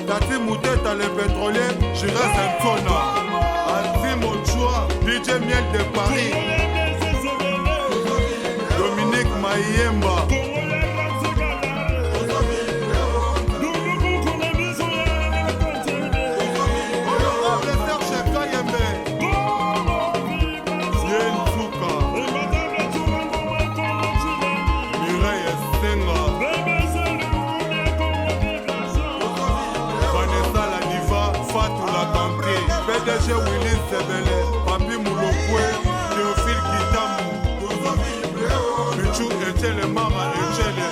Tati Mouteta, le pétrolier, Jira Santona. Anti Mochua, DJ Miel de Paris. Dominique Mayemba. PDG Willis Sebele, Papi Moulokwe, Théophile Kitamu, Michou Echele, Mama Echele.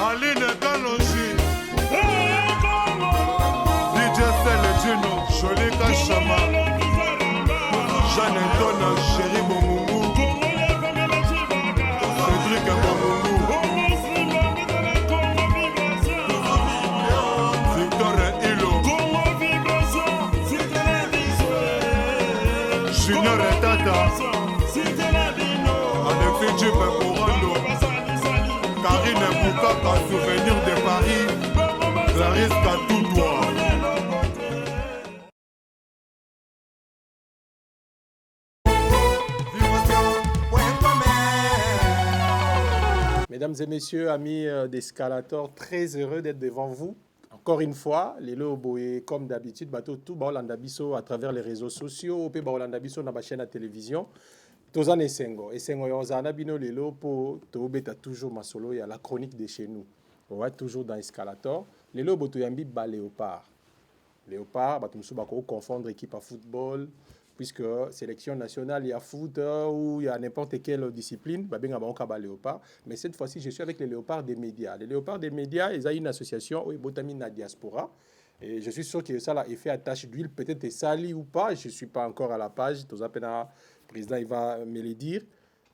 Aline Kaloshi, DJ Sele Gino, Jolika Chama, Jeanne Antona, Chéri Bomoumou, Cédric Bomoumou. Junior et Tata, Alexis Djibé Corando, Karine Boukaka, souvenir de Paris, Clarisse Katoudoua. Mesdames et messieurs, amis d'Escalator, très heureux d'être devant vous. Encore une fois, les lobos, comme d'habitude, tout Baolandabiso à travers les réseaux sociaux, puis Baolandabiso dans ma chaîne à télévision. Tozan Esengo. Esengo Yozana Bino Lelo pour Tobeta toujours Masolo, il y a la chronique de chez nous. On va toujours dans Escalator. Les lobos Toyambi ba Léopard. Léopard, Batumsu Bako confondre équipe à football, puisque sélection nationale, il y a foot ou il y a n'importe quelle discipline, Léopard. Mais cette fois-ci, je suis avec les léopards des médias. Les léopards des médias, ils ont une association, Botamine na diaspora. Et je suis sûr que ça a effet à tache d'huile, peut-être sali ou pas. Je ne suis pas encore à la page. Tout ça, le président il va me le dire.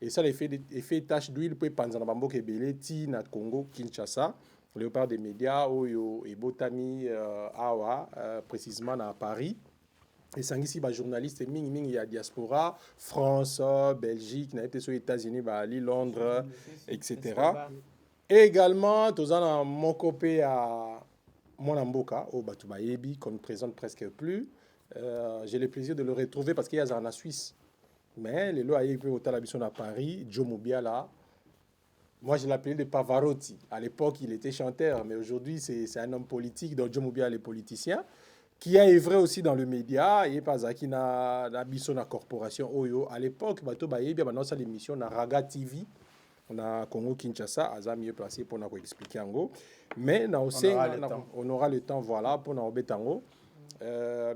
Et ça, l'effet tache d'huile, peut penser à Bambo Kebele, Ti, na Congo, Kinshasa. Léopard des médias, et Botami, Awa, précisément à Paris. Et c'est ici, journaliste, il y a diaspora, France, Belgique, aux États-Unis, Londres, etc. Et également, tous en mon copé à Monamboka, au Batoubayebi, qu'on ne présente presque plus. J'ai le plaisir de le retrouver parce qu'il y a en Suisse. Mais les lois au Talabisson à Paris, Joe Mobiala. Moi, je l'appelais le Pavarotti. À l'époque, il était chanteur, mais aujourd'hui, c'est un homme politique, donc Joe Mobiala est politicien, qui a œuvré aussi dans le média, et pas qui n'a pas la corporation Oyo. À l'époque, maintenant, c'est l'émission na Raga TV, on a Congo Kinshasa, Aza mieux placé pour nous expliquer en gros. Mais on aura le temps, voilà, pour nous embêter.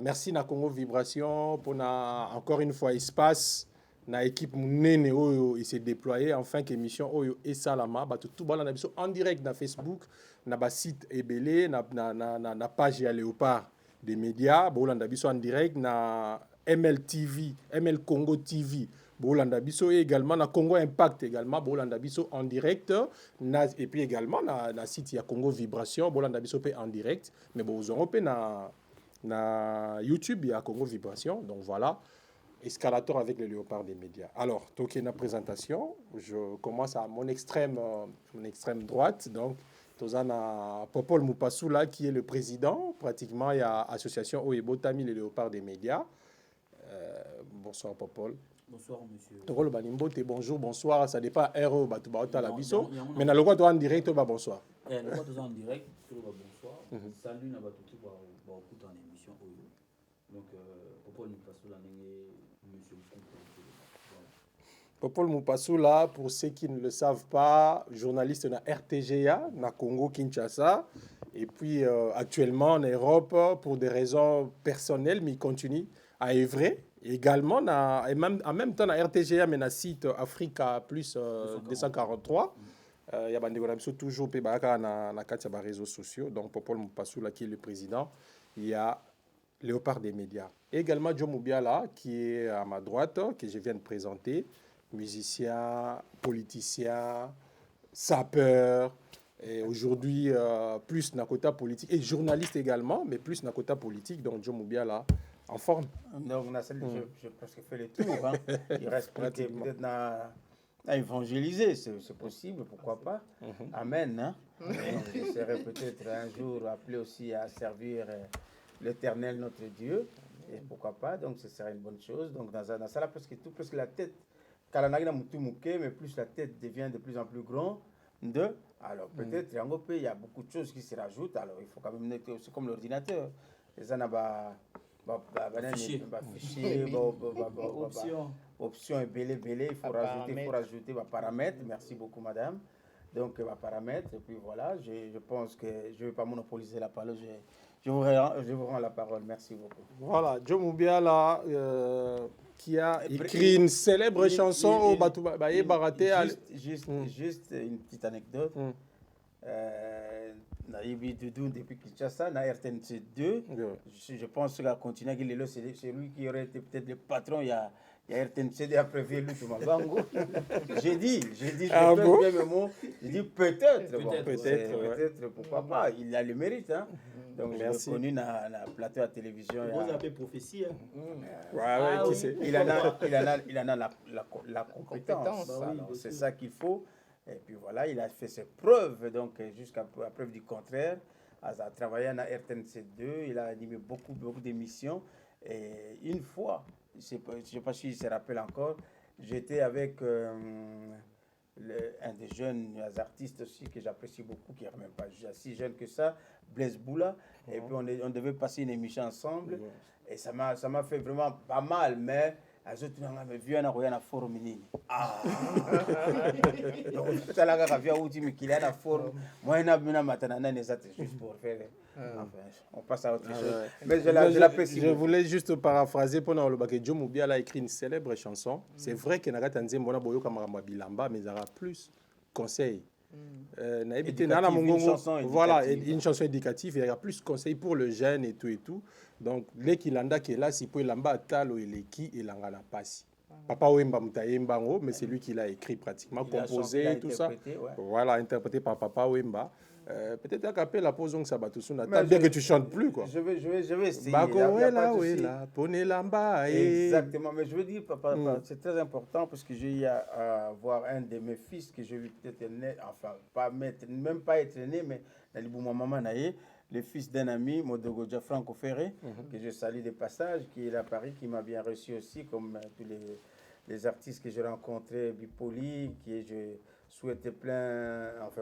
Merci na Congo Vibration pour encore une fois espace. Na équipe nene Oyo, il s'est déployé enfin qu'émission Oyo et Salama, tout bon en direct na Facebook, na site Ebele, na page à Léopard des médias, Bolanda Biso en direct na MLTV, ML Congo TV, Bolanda Biso et également na Congo Impact également, Bolanda Biso en direct, et puis également na site ya Congo Vibration, Bolanda Biso en direct, mais vous aurez na YouTube il y a Congo Vibration, donc voilà. Escalator avec les léopards des médias. Alors, donc il y a une présentation. Je commence à mon extrême droite. Donc, Tozana Popol Moupasoula qui est le président. Pratiquement, il y a l'association Oyebo Tami, les léopards des médias. Bonsoir Popol. Bonsoir monsieur. Togolo Banimbote, bonjour, bonsoir. Ça dépend RO Batoubaota la biso. Mais dans le droit en direct, bonsoir. Le droit en direct, bonsoir. Salut na batuki ba okuta en émission Oyo. Donc Popol Moupasoula monsieur. Popol Moupasoula, pour ceux qui ne le savent pas, journaliste na RTGA, na Congo Kinshasa, et puis actuellement en Europe pour des raisons personnelles, mais il continue à œuvrer. Également, en même temps, na RTGA, mais na site Africa plus 243. Il y a toujours na réseaux sociaux. Donc, Popol Moupasoula, qui est le président, il y a Léopard des médias. Et également, Joe Mobiala, qui est à ma droite, que je viens de présenter, musicien, politicien, sapeur, et aujourd'hui, plus Nakota politique, et journaliste également, mais plus Nakota politique, donc Joe Mobiala, en forme. Donc, j'ai presque fait le tour. Hein. Il reste peut-être à évangéliser, c'est possible, pourquoi pas. Amen. Hein? Je serai peut-être un jour appelé aussi à servir l'Éternel, notre Dieu. Et pourquoi pas, donc ce serait une bonne chose. Donc dans ça, là, presque tout, presque la tête, mais plus la tête devient de plus en plus grande. Alors peut-être, il y a beaucoup de choses qui se rajoutent. Alors il faut quand même noter aussi comme l'ordinateur. Les gens fichier, option et belé, il faut rajouter paramètres. Merci beaucoup, madame. Donc, paramètres, et puis voilà, je pense que je ne vais pas monopoliser la parole. Je vous rends la parole. Merci beaucoup. Voilà, Joe Mubiala, qui a écrit une célèbre chanson au Batouba Baraté. Juste une petite anecdote. Naïbi Doudou depuis Kinshasa, na RTNC 2. Je pense que la continue, c'est lui qui aurait été peut-être le patron. Il y a RTNC 2 après lui tout Mabango. J'ai dit peut-être, pourquoi pas, il a le mérite. Hein. Donc je l'ai connu dans la plateau à télévision. Vous avez prophétie. Qui sait? Il en a la compétence. C'est ça qu'il faut. Et puis voilà, il a fait ses preuves, donc jusqu'à preuve du contraire. Il a travaillé à RTNC 2, il a animé beaucoup d'émissions. Et une fois, je ne sais pas s'il se rappelle encore, j'étais avec un des jeunes artistes aussi que j'apprécie beaucoup, qui n'est même pas si jeune que ça, Blaise Boula. Et puis on devait passer une émission ensemble. Et ça m'a fait vraiment pas mal, mais les autres m'ont vu un forum mini. Donc tout à l'heure quand vient où tu me qu'il a un forum, moi na matana juste pour faire. Enfin, on passe à autre chose. Mais je l'apprécie. Je voulais juste paraphraser pour nous que Joe Mubiala a écrit une célèbre chanson. C'est vrai que Naga Tanzé Mbona Boyo Kamara Bilamba, mais il y aura plus conseils. Voilà, une chanson éducative, il y a plus de conseils pour le jeune et tout. Donc, les Kilanda qui est là, si pour Lamba Talo et Leki et Langana Passi. Papa Wemba Mutaemba, mais c'est lui qui l'a écrit pratiquement, composé, tout ça. Ouais. Voilà, interprété par Papa Wemba. Peut-être à capter la pause donc ça va tout ça. T'as bien que tu chantes plus quoi. Je vais essayer. Exactement, mais je veux dire, papa, c'est très important parce que j'ai eu à voir un de mes fils que je vais peut-être même pas être né, mais dans maman le fils d'un ami, Modogo Gianfranco Ferré, que je salue de passage, qui est à Paris, qui m'a bien reçu aussi, comme tous les artistes que j'ai rencontrés, Bipoli, qui je souhaitais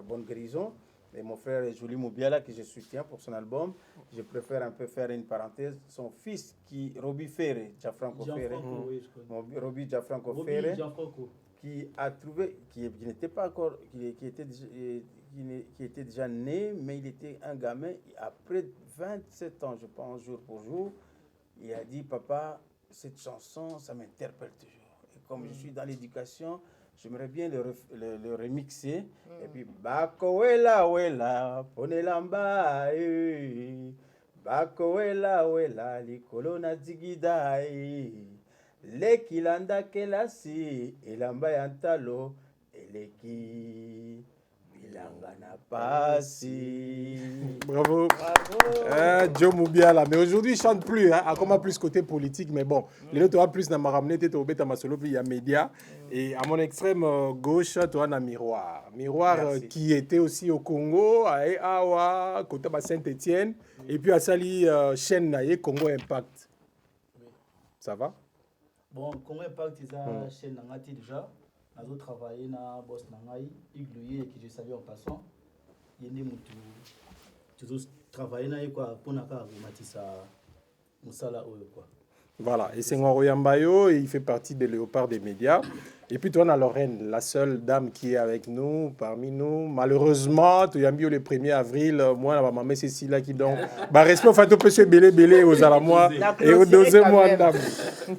bonne guérison. Et mon frère Julie Mubiala, que je soutiens pour son album. Je préfère un peu faire une parenthèse. Son fils, Roby Ferré, Gianfranco Ferré, Roby Gianfranco Ferré, qui a trouvé, qui n'était pas encore, qui était déjà né, mais il était un gamin. Après 27 ans, je pense, jour pour jour, il a dit, papa, cette chanson, ça m'interpelle toujours. Et comme je suis dans l'éducation, j'aimerais bien le remixer. Et puis, Bako wela, ponelamba, Bako wela, likolo na digida, Lekilanda kelasi, elamba yantalo, eleki. Bravo. Joe Mubiala. Mais aujourd'hui, il ne chante plus. Comment plus côté politique. Mais bon, les autres ont plus dans ma ramenée. Tu es au Masolo, puis il y a Média. Et à mon extrême gauche, tu as un Miroir. Miroir qui était aussi au Congo, à Awa, côté de Saint-Etienne. Et puis à Sali, chaîne Naye, Congo Impact. Ça va? Bon, Congo Impact, c'est la chaîne Nangati déjà. Nous travaillé na boss nangai iglouye qui je savais en passant yende mutu tout travailler na quoi pour naka matisa musala oyo quoi. Voilà, et c'est Ngoroyambayo, il fait partie des léopards des médias. Et puis, toi, on a Lorraine, la seule dame qui est avec nous, parmi nous. Malheureusement, tu as mis le 1er avril, moi, ma maman Cécile qui donc. Respect, enfin, tu peux se belé aux alamois et au deuxième mois dame.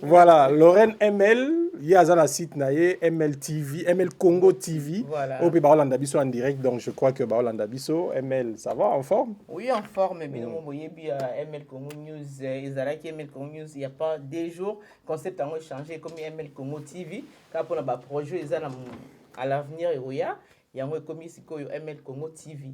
Voilà, Lorraine ML, il y a un site naïe, ML TV, ML Congo TV. Voilà. Au Baola Ndabiso en direct, donc je crois que Baola Ndabiso, ML, ça va, en forme? Oui, en forme, mais nous, ML Congo News, Izaraki ML Congo News, il n'y a pas des jours, concept a changé comme ML Congo TV. Quand on a un projet à l'avenir, il y a un commis ML Congo TV.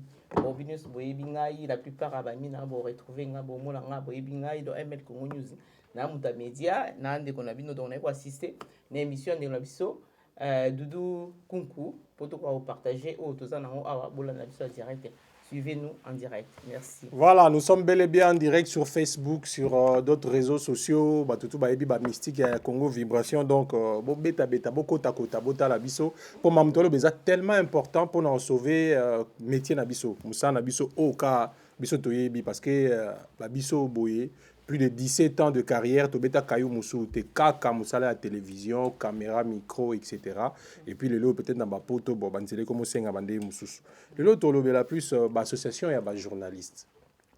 La plupart ont retrouvé ML Congo News. Na muta média na ande qu'on a vu nous donner pour assister une émission de l'habisso Doudou Kunku pour tout vous partager ou tout ça en direct. Suivez-nous en direct. Merci. Voilà, nous sommes bel et bien en direct sur Facebook, sur d'autres réseaux sociaux. Tout Mystique et Congo Vibration. Donc, beaucoup la biso. Pour Mamtolo, c'est tellement important pour nous sauver métier Nabiso. Moussa Nabiso au cas biso toyebi parce que la biso boye plus de 17 ans de carrière, tu as Kayou Moussou, tu as à la télévision, caméra, micro, etc. Et puis, le lot peut-être dans ma poto, bon, c'est comme c'est un bandé Moussou. Le lot, tu as la plus association et un journaliste.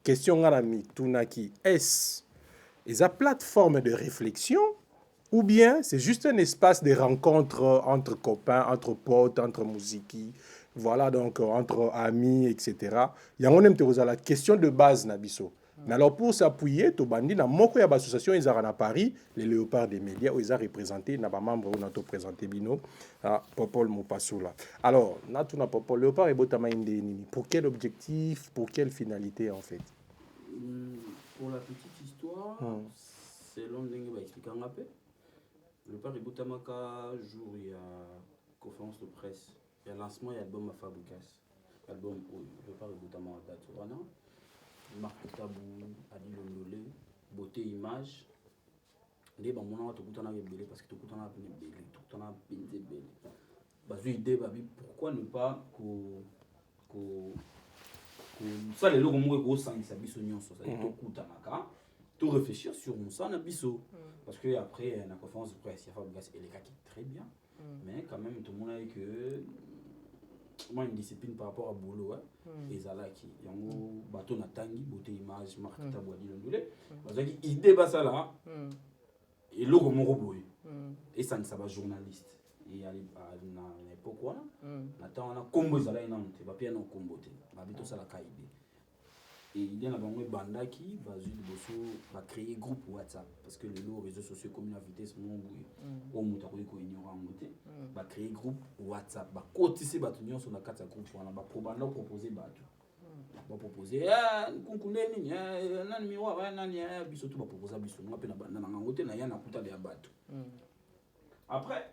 Question à Tunaki, est-ce une plateforme de réflexion ou bien c'est juste un espace de rencontre entre copains, entre potes, entre musiki, voilà, donc entre amis, etc. Il y a la question de base, Nabiso. Mais alors pour s'appuyer, tu bandi na moko ya association ils à Paris, les léopards des médias où ils ont représenté na ba membre où on présenté bino Popol Mopasula. Alors, na tout na Popol léopard et botama indeni. Pour quel objectif, pour quelle finalité en fait? Pour la petite histoire, selon ndenge ba expliquer un peu. Léopard et botama ka jour il y a conférence de presse, il y a lancement il y a album à Fabrikas. Album léopard et botama date wana. Marc Tabou, Adi Londolé, beauté image. Les gens qui ont belé parce que tout le monde a belé, tout le monde a belé. Parce que l'idée, pourquoi ne pas ça les gens qui ont sang ça biso nyonso ça tout réfléchir sur ça na biso parce que après la conférence de presse il y a Fabrikas et les gars qui très bien mais quand même tout le monde a que moi une discipline par rapport à boulot et zalaki yango bateau na tangi beauté image marque tabwadi londolé parce que idée ba ça là et logo moko boy et ça ne ça va journaliste et à l'époque quoi na temps on a combo zala ina monte ba pia na combo te ba bito ça la kaide et idée na bango bandaki ba zu liboso ba créer groupe WhatsApp parce que les réseaux sociaux comme la vitesse mon boy au muta ko ignorant moté ba créer groupe WhatsApp ba cotiser ba tunyo sur na kata groupe wana ba proposer ba tout ba proposer kunkunde nini nani miwa ba nani biso tout ba proposer biso nga pe na banda na ngote na ya na kuta ya bato après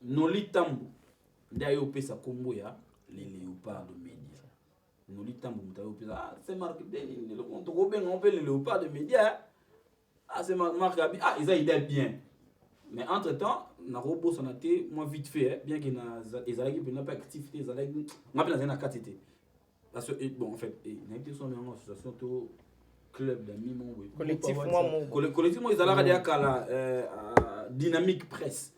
noli tambo ndayo pesa kombo ya les léopards de médias noli tambo mutayo pesa c'est marque deni le compte robin on peut les léopards de médias c'est marque ils a idée bien mais entre temps na robot sonaté moi vite fait bien que na ezalaki pe na pas activité ezalaki nga pe na katité parce que bon en fait na été son en association to club d'amis mon collectif moi ils allaient à kala dynamique presse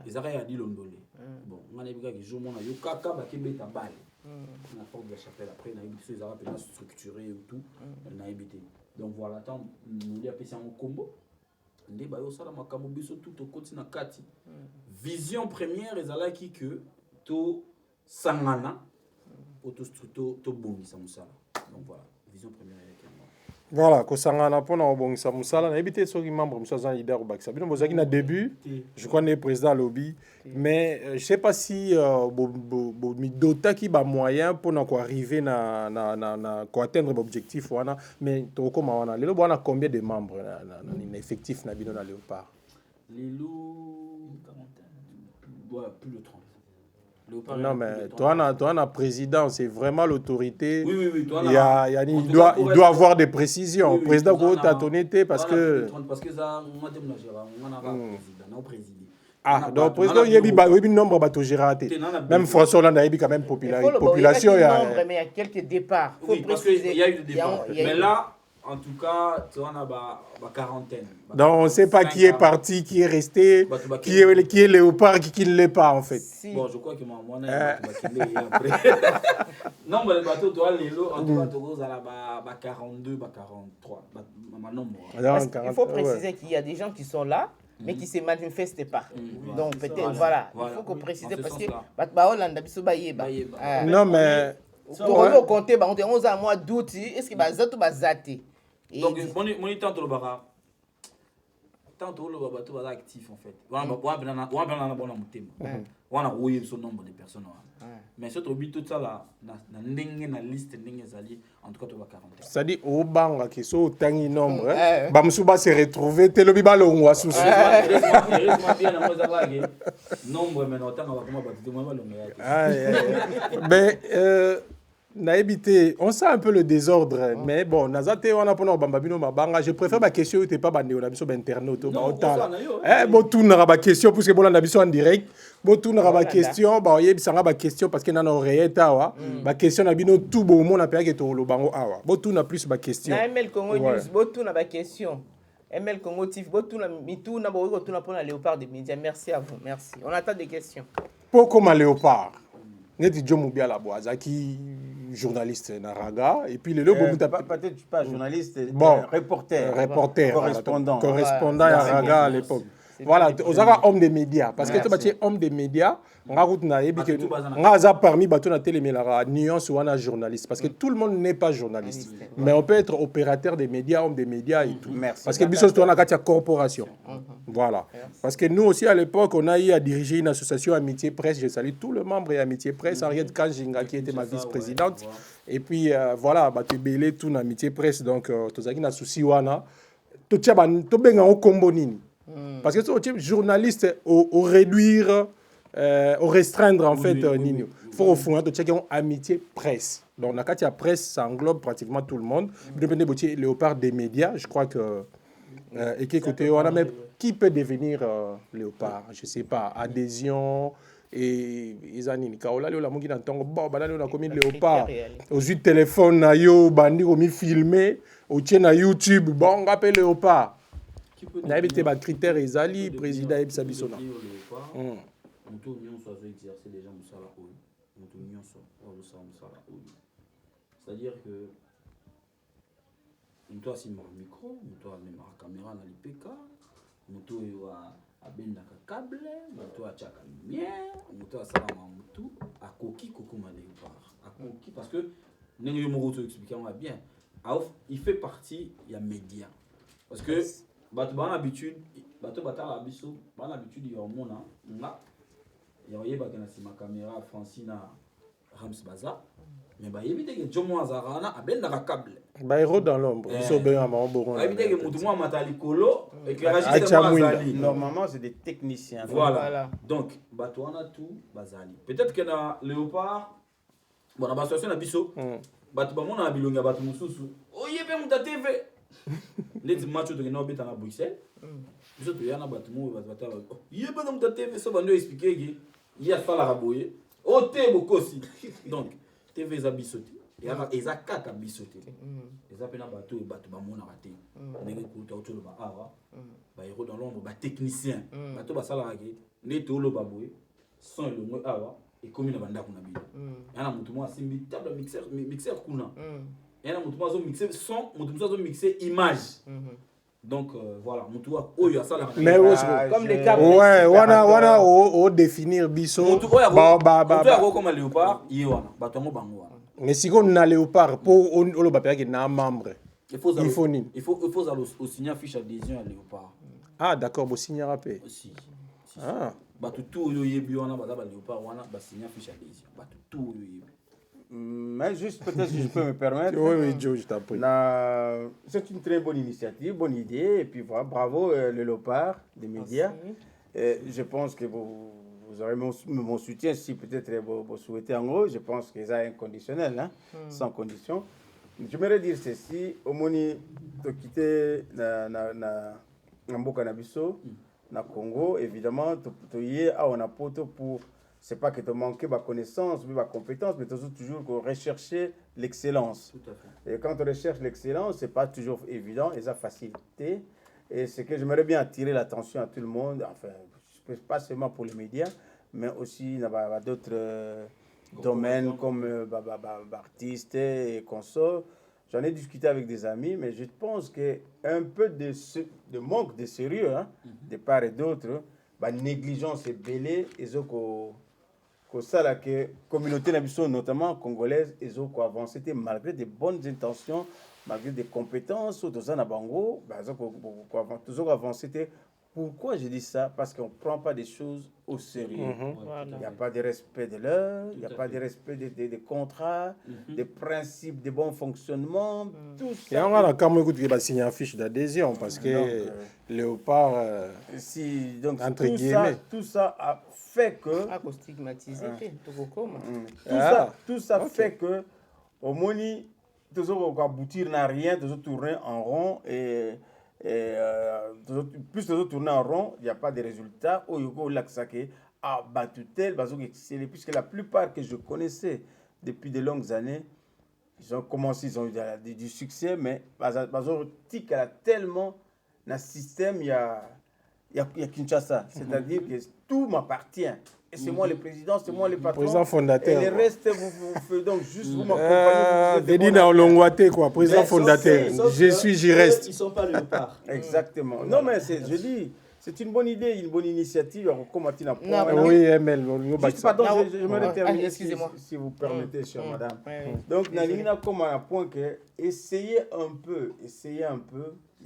ils allaient à Dilondolé bon on a dit que jour mon yo kaka ba kembeta balle na porte de la chapelle après na ils allaient bien structuré et tout na habité donc voilà tant nous a passé en combo ndé ba yo sala makambo biso tout au côté na kati vision première ezalaki que to sangana auto structure to bongisa musala donc voilà vision première avec moi voilà ko sangana pona bongisa musala na ebité soki membre musala leader au bakisa bino bozaki na début je connais président lobby mais je sais pas si mi dota ki ba moyen pour na ko arriver na ko atteindre l'objectif wana mais to koma wana lelo bwana combien de membres na effectif na bino na léopard lelo plus de 30. Non, mais toi, un président, c'est vraiment l'autorité. Oui. Il doit avoir des précisions. Le président, tu as ton été parce que. Parce que ça, on a président. Ah, donc, président, il y a un nombre de gératés. Même François Hollande a eu quand même population. Il y a mais il y a quelques départs. Oui, parce qu'il y a eu des départs. Mais là, en tout cas, tu en as une quarantaine. Donc, on ne sait pas qui est parti, qui est resté, qui est léopard, qui ne l'est pas, en fait. Si. Bon, je crois que moi, non, mais le bateau, toi, les lots, en tout cas, tu as 42, 43. Il faut préciser qu'il y a des gens qui sont là, mais qui ne se manifestent pas. Donc, peut-être, voilà. Il faut qu'on précise parce que non, mais. Pour compter, on a un mois d'août, est-ce que ça va zater? Donc, mon temps, tu le tant que le bateau va actif en fait. On a son nombre de personnes. Mais ce truc tout ça là, na liste en tout cas tu vas 40. C'est-à-dire au banga qui sont tangi nombre. Bamsuba se retrouver telobi balongwa sous. Nombre mais autant on va comment bateau moi balongwa. Mais na évité, on sent un peu le désordre, mais bon, nazate on a pour bambabino mabanga, je préfère ma question t'es pas bandé on a biso internaute ba autant. Bon tout na ba question parce que bon on a biso en direct. Bon tout na ba question, ba yebisanga ba question parce que na oreille tawa, ba question na bino tout bon mon a paya que to lo bango awa. Bon tout na plus ba question. Na ML Congo News, bon tout na ba question. ML Congo TV, bon tout na mitou na bo tout na pour la Léopard des médias. Merci à vous, merci. On attend des questions. Pour comme Léopard. Neti Jomo Biala Boazaki, journaliste Naraga, et puis le logo peut-être pas journaliste, reporter, correspondant à Raga à l'époque. Voilà, aux hommes des médias, parce que tu es homme des médias, on a parmi bateau na télémélara nuance ou un journaliste, parce que tout le monde n'est pas journaliste, mais on peut être opérateur des médias, homme des médias et tout. Parce que biso on a une corporation. Voilà. Parce que nous aussi à l'époque, on a eu à diriger une association Amitié Presse. Je salue tous les membres et Amitié Presse. Henriette Kanjinga qui était ma vice-présidente. Et puis voilà, tu belé tout Amitié Presse. Donc tu as un souci wana. Tu as un combo nini. Parce que tu es journaliste au réduire, au restreindre en fait nini. Il faut au fond tu as Amitié Presse. Donc la Katia Presse, ça englobe pratiquement tout le monde. Léopard des médias, je crois que et qui écoutez, on a même qui peut devenir Léopard, je sais pas, adhésion et izanini kaola le la mongi na ntongo bon balalo na komi Léopard aux yeux téléphone na yo bandi ko mi filmer au tien na YouTube bon rappel Léopard na ebité ba critères ezali président ebisa bisona mutu nyonso azo exercer déjà musala oyo mutu nyonso azo sa musala oyo c'est-à-dire que mutu asimba micro mutu amema caméra na lipeka mutu oyo abendaka câble mutu atiaka lumière mutu asalama mutu akoki kokoma Léopard akoki parce que ndenge yo moko to expliquer moi bien il fait partie ya média parce que bato bana habitude bato batala biso bana habitude ya mona nga ya oyebaka na sima caméra Francina Rams Baza mais ba yebite que Jomo Azarana abendaka câble ba héros dans l'ombre biso be ya maboron ba yebite que mutu mo matali kolo éclairagiste normalement c'est des techniciens voilà donc bato wana tout bazali peut-être que na Léopard bon na ba situation na biso bato ba mona bilonga bato mususu oyebe muta TV les matchs de Genobet à Bruxelles biso to yana bato mo bato yebe na muta TV so bando expliquer que il y a fa la raboyer o te bokosi donc TV za bisoté et za kaka bisoté eza pena bato ba mona raté ndenge kuta otolo ba awa ba héros dans l'ombre ba technicien bato ba sala ke ne to lo baboye son le mo awa et comme na banda kuna bi yana mutu mo asimbi table mixeur kuna yana mutu mo azo mixer son mutu mo azo mixer image donc voilà mutu oyo asala mais comme les câbles ouais wana au définir biso ba comme Léopard ywana bato mo bango wana mais si on a Léopard pour on ba paya na membre il faut au signer fiche adhésion à Léopard d'accord bo signer rapé aussi bato tout yo yebi wana baza ba Léopard wana ba signer fiche adhésion bato tout yo yebi. Mais juste peut-être si je peux me permettre. Oui, Joe, je t'en prie. C'est une très bonne initiative, bonne idée. Et puis voilà, bravo le Léopard des médias. Je pense que vous aurez mon soutien si peut-être vous souhaitez en gros. Je pense que ça est inconditionnel, hein, sans condition. J'aimerais dire ceci. Au moni de quitter Mboka Nabiso, na Congo, évidemment, on a poto pour. C'est pas que tu manques ma connaissance, ma compétence, mais toujours rechercher l'excellence. Tout à fait. Et quand on recherche l'excellence, c'est pas toujours évident et ça facilité. Et c'est que j'aimerais bien attirer l'attention à tout le monde, enfin, pas seulement pour les médias, mais aussi dans d'autres domaines comme artistes et consorts. J'en ai discuté avec des amis, mais je pense qu'un peu de manque de sérieux, hein, de part et d'autre, négligence et belé, et ça la communauté notamment congolaise ils ont avancé malgré de bonnes intentions malgré des compétences tout ça na bango toujours avancé Pourquoi je dis ça? Parce qu'on ne prend pas des choses au sérieux. Voilà. Il n'y a pas de respect de l'heure, il n'y a pas de respect des contrats, des principes de bon fonctionnement, tout Et ça. on a quand même écouté signer une fiche d'adhésion parce que Léopard, entre guillemets, tout ça a fait que Ah, qu'on stigmatise, tout ça fait que au moni toujours aboutir n'a rien, toujours tourner en rond plus toujours tourner en rond, il n'y a pas de résultats. Au Yoko Laksake a battu tel, puisque la plupart que je connaissais depuis de longues années, ils ont commencé, ils ont eu du succès, mais Tic a tellement dans le système, il y a Kinshasa, c'est-à-dire que tout m'appartient. Et c'est moi le président, c'est moi le patron. Président fondateur. Et le reste, vous faites donc juste vous m'accompagnez. Vedina Olongwate, quoi, président fondateur. Je suis, j'y reste. Ils ne sont pas léopards. Exactement. Non, mais je dis, c'est une bonne idée, une bonne initiative. Oui, ML. Juste, pardon, je me terminer, excusez-moi. si vous permettez, chère madame. Donc, Nalina, comme un point que, essayez un peu, il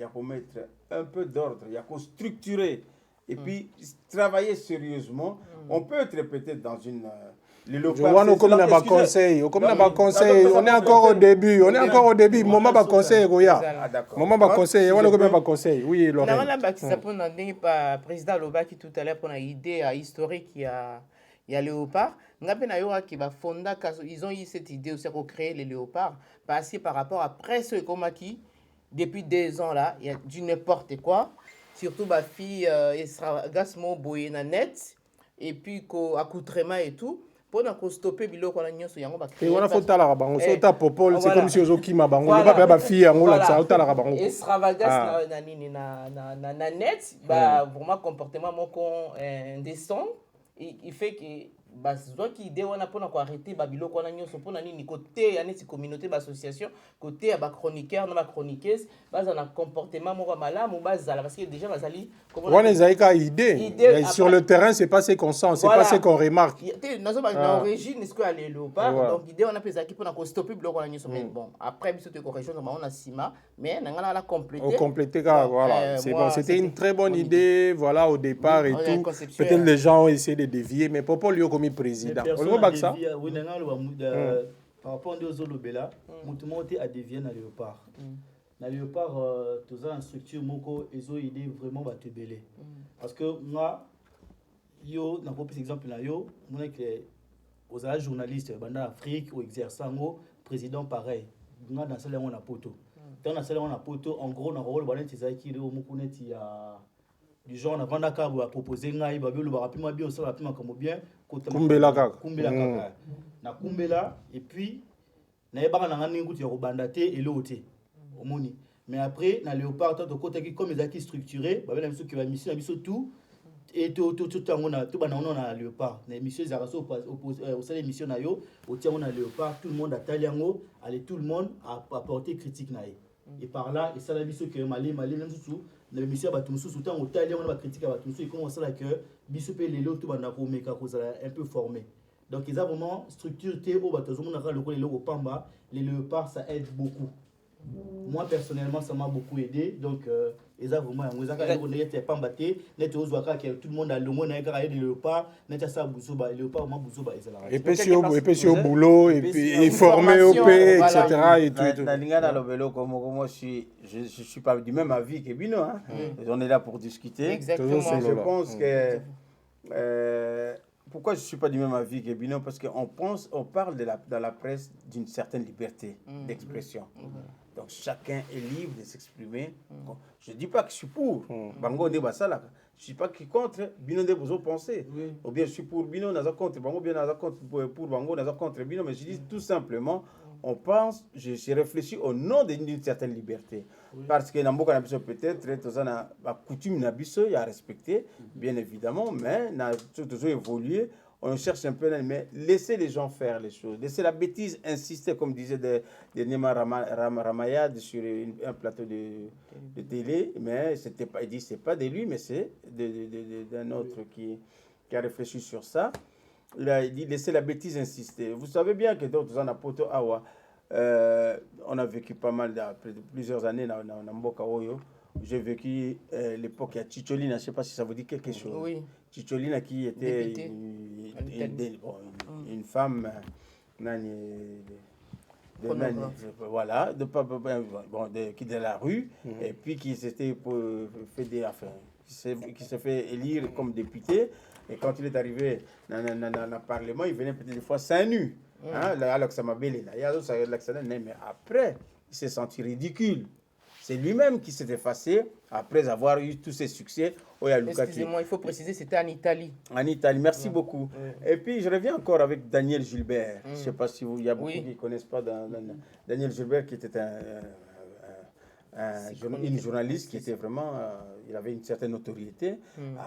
y a qu'à mettre un peu d'ordre, il y a qu'à structurer. Et puis, travailler sérieusement. On peut être peut-être dans une... Je vois nous comme dans le conseil. On est encore au début. Moment de conseil, Ah, d'accord. Moment de conseil. On est comme un conseil. Oui, Laurent. Président Lobaki tout à l'heure pour une idée historique il y a léopard. Ils ont eu cette idée aussi pour créer les léopards parce que par rapport à presque comme qui depuis 2 ans là, il y a du n'importe quoi. Surtout ma fille Gasmo boye na net et puis accoutrement et tout pour nous stopper biloko na nyonso yango ba créer. Et on a fait la rabango, c'est ta popole, c'est comme si aux qui m'a bango, pas ba fille yango là ça ta la rabango. Extravagance na net ba vraiment comportement moko indécent il fait que bazwa ki idée wana pona ko arrêter ba biloko na nyonso pona nini côté ya neti communauté ba association côté ya ba chroniqueur na ba chroniqueuse baza na comportement moko malamu bazala parce que déjà bazali on les a idée sur le terrain c'est pas ce qu'on sent c'est pas ce qu'on remarque nazo ba na origine est-ce que aller léopard donc idée on a pesaki pona ko stopper biloko na nyonso mais bon après biso te correction on a sima mais nangana la compléter voilà c'est bon c'était une très bonne idée voilà au départ et tout peut-être les gens ont essayé de dévier mais Popo lui comme président. On va ça. Par rapport aux Zolobela, Moutouma a dévié dans léopard. Dans léopard, tous en structure, moko, ils ont idée vraiment à te belé. Parce que moi, yo, n'a pas plus exemple là, yo, moi que aux journalistes, banda Afrique ou exerçant, président pareil. Moi dans celle on a poto. Dans celle on a poto, en gros, on a rôle banda tizaki le mokuneti ya du genre on a vanda ka ba proposer ngai ba biolo ba rapidement bien ça rapidement comme bien kumbela kaka na kumbela et puis na yebaka na ngani nguti ya kobanda te elote omoni mais après na léopard to côté qui comme ezaki structuré ba bela biso ki ba mission na biso tout et tout tango na tout bana on a léopard na mission za raso au sein émission na yo au tia on a léopard tout le monde a taliango allez tout le monde a apporter critique na et par là et ça la biso que malé même tout le monsieur Batumsou soutant au Thaïlande on va critiquer Batumsou et comment ça là que bisopé les lots tout bana ko meka ko un peu formé donc ils ont vraiment structuré au batozo on a le rôle au pamba les léopards ça aide beaucoup moi personnellement ça m'a beaucoup aidé donc ils ont vraiment on a pamba té net aux waka que tout le monde a le monde a carré des léopards net ça bouzoba léopard moi bouzoba et puis au boulot et puis formé au p etc. et tout na lingana lo velo comme moi je suis pas du même avis que Bino hein. On est là pour discuter. Exactement. Je pense que pourquoi je suis pas du même avis que Bino parce que on parle dans la presse d'une certaine liberté d'expression. Donc chacun est libre de s'exprimer. Je dis pas que je suis pour Bango de Basala. Je suis pas qui contre Bino de vous penser. Ou bien je suis pour Bino naza contre Bango bien naza contre pour Bango naza contre Bino mais je dis tout simplement on pense, je réfléchis au nom d'une certaine liberté. Parce que dans beaucoup de peut-être, tout ça, la coutume n'a il y a respecté, bien évidemment, mais n'a toujours évolué. On cherche un peu, mais laissez les gens faire les choses. Laissez la bêtise insister, comme disait de Nema Ramayad sur un plateau de télé, mais c'était pas, il dit c'est pas de lui, mais c'est d'un autre qui a réfléchi sur ça. Il a dit laissez la bêtise insister. Vous savez bien que d'autres en Poto Awa, on a vécu pas mal, plusieurs années dans Mboka Oyo. j'ai vécu l'époque à Chicholina, je ne sais pas si ça vous dit quelque chose. Oui. Chicholina qui était Députée. une femme voilà, qui de la rue, et puis qui s'était qui s'est fait élire comme député. Et quand il est arrivé dans le Parlement, il venait peut-être des fois seins nus. Alors que ça m'a belé. Mais après, il s'est senti ridicule. C'est lui-même qui s'est effacé après avoir eu tous ses succès. Excusez-moi, il faut préciser, c'était en Italie. En Italie, merci beaucoup. Et puis, je reviens encore avec Daniel Gilbert. Je ne sais pas si il y a beaucoup qui ne connaissent pas Daniel Gilbert, qui était une journaliste qui était vraiment... il avait une certaine notoriété.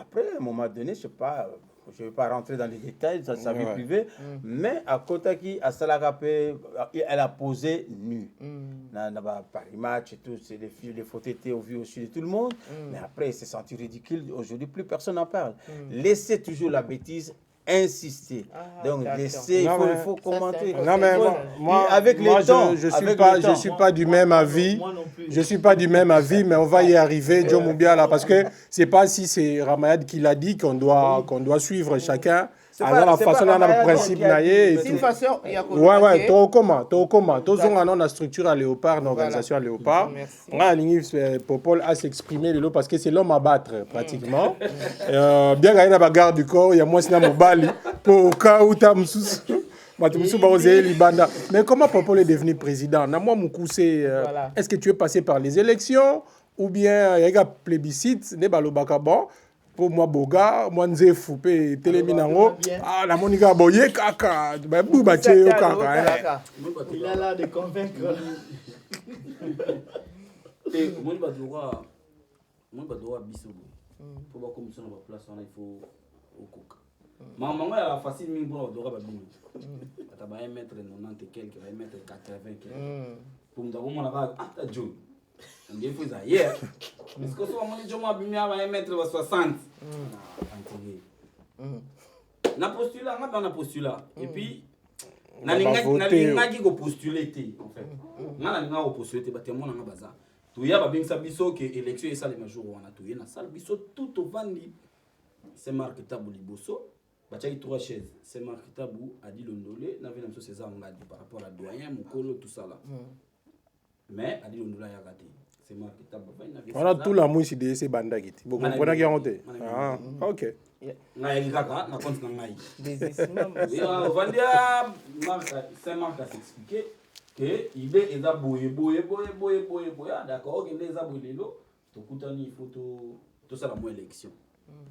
Après, à un moment donné, je ne sais pas... Je ne vais pas rentrer dans les détails de sa vie privée, mais à Kotaki, à Salagapé, elle a posé nue. Dans Paris Match et tout, les photos étaient vues au-dessus de tout le monde. Mais après, il s'est senti ridicule. Aujourd'hui, plus personne n'en parle. Laissez toujours la bêtise insister. Donc, laissez, il faut commenter. Non, mais moi, avec les temps, je suis pas du même avis. Je suis pas du même avis, mais on va y arriver, John Moubiala, parce que c'est pas si c'est Ramayad qui l'a dit qu'on doit suivre chacun. Alors la façon dont on a le principe naïe et tout. C'est une façon, il y a ouais, tout comment. Tous ont la structure à Léopard, l'organisation à Léopard. Popol a s'exprimer parce que c'est l'homme à battre pratiquement. Bien qu'il y ait une bagarre du corps, il y a moins de mobali pour au cas où tu as mais comment Popol est devenu président? Est-ce que tu es passé par les élections ou bien il y a un plébiscite pour moi boga moi nze foupe téléminango la monica boye kaka bouba che yo kaka il a l'air de convaincre et moi doit biso pour ba commission na ba place on il faut okoka maman ya facile mingi pour doit ba bino ata ba 1m90 quelques 1m80 pour me dire mon ka ata jo ndio faut ça hier est-ce que so mon jo ma bimia ba 1m60 na postulat na postulat et puis na linga ko postuler en fait na linga ko postuler ba témoin na baza to ya ba bingsa biso que élection ça les jours on a tout na salle biso tout au vandi c'est marque tabou liboso ba tchaki 3 chaises c'est marque tabou a dit Londolé na vena biso César Ngadi par rapport à doyen mukolo tout ça là mais a dit Londolé ya raté c'est marque tabou on a tout la mousse de ces bandes qui vous comprenez qu'il y a honte OK na kaka na compte na ngai ya vandia marque c'est marque à s'expliquer que il est eza boye d'accord que les abolelo to kutani il faut to ça la mo élection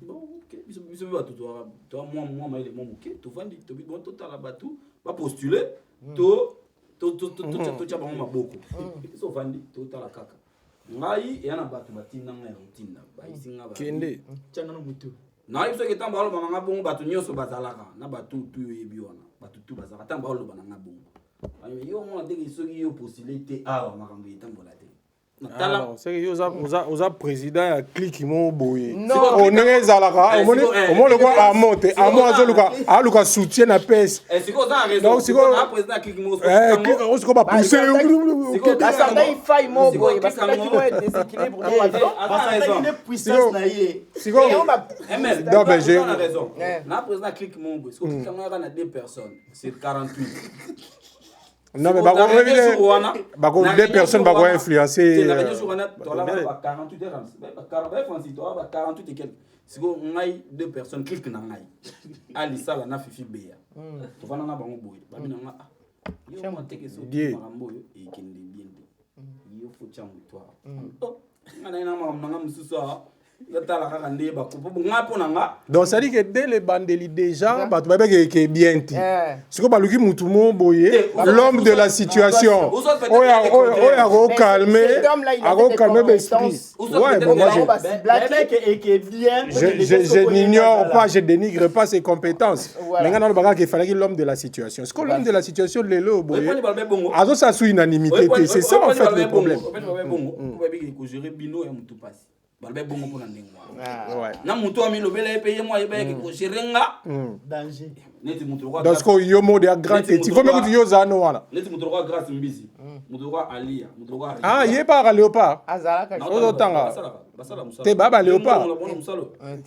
bon OK biso ba to moi mais les mon OK to vandi to bon total la batu ba postuler to tcha ba maboko biso vandi to tala kaka ngai yana batu batinda ngai rutina ba isinga ba kende tchana no mutu na biso ke tamba lo banga bongo batu nyoso bazalaka na batu tu yebi wana batu tu bazalaka tamba lo banga bongo yo on a dit soki yo possibilité makambo etambola te c'est que oza président ya clique mo boye on ezalaka omoni le quoi amonte amo azoluka aluka soutien na pes c'est quoi ça raison donc c'est quoi président clique mo on se ko ba pousser ça il faille mo boye parce que là qui vont être déséquilibre parce que puissance na yé c'est quoi non mais j'ai raison na président clique mo boye parce que quand on a 2 personnes c'est 48. Non mais bako deux personnes bako influencer la réunion sur on a 48 heures 48 et quelques c'est que ngai 2 personnes cliquent na ngai ali sala na fifi beya to vana na bango boye ba bina nga yo mo teke so marambo yo e kende bien yo faut changu toi ngana ina nga mususu donc ça dit que dès les bandeli déjà bah tu vas bien que bien ti c'est comme baluki mutumo boye l'homme de la situation oya go calmer l'esprit ouais bon moi je n'ignore pas je dénigre pas ses compétences mais ngana baka qu'il fallait l'homme de la situation est-ce que l'homme de la situation lelo boye azo ça sous unanimité c'est ça en fait le problème balbe bongo pona ndengwa na muto ami lobela epe ye moi ebe ke ko serenga danger neti mutu kwa donc ko yo mo de grand petit faut même que yo za no wana neti mutu kwa grâce mbizi mutu kwa alia mutu kwa ah ye pas léopard azalaka ozo tanga basala musala te baba léopard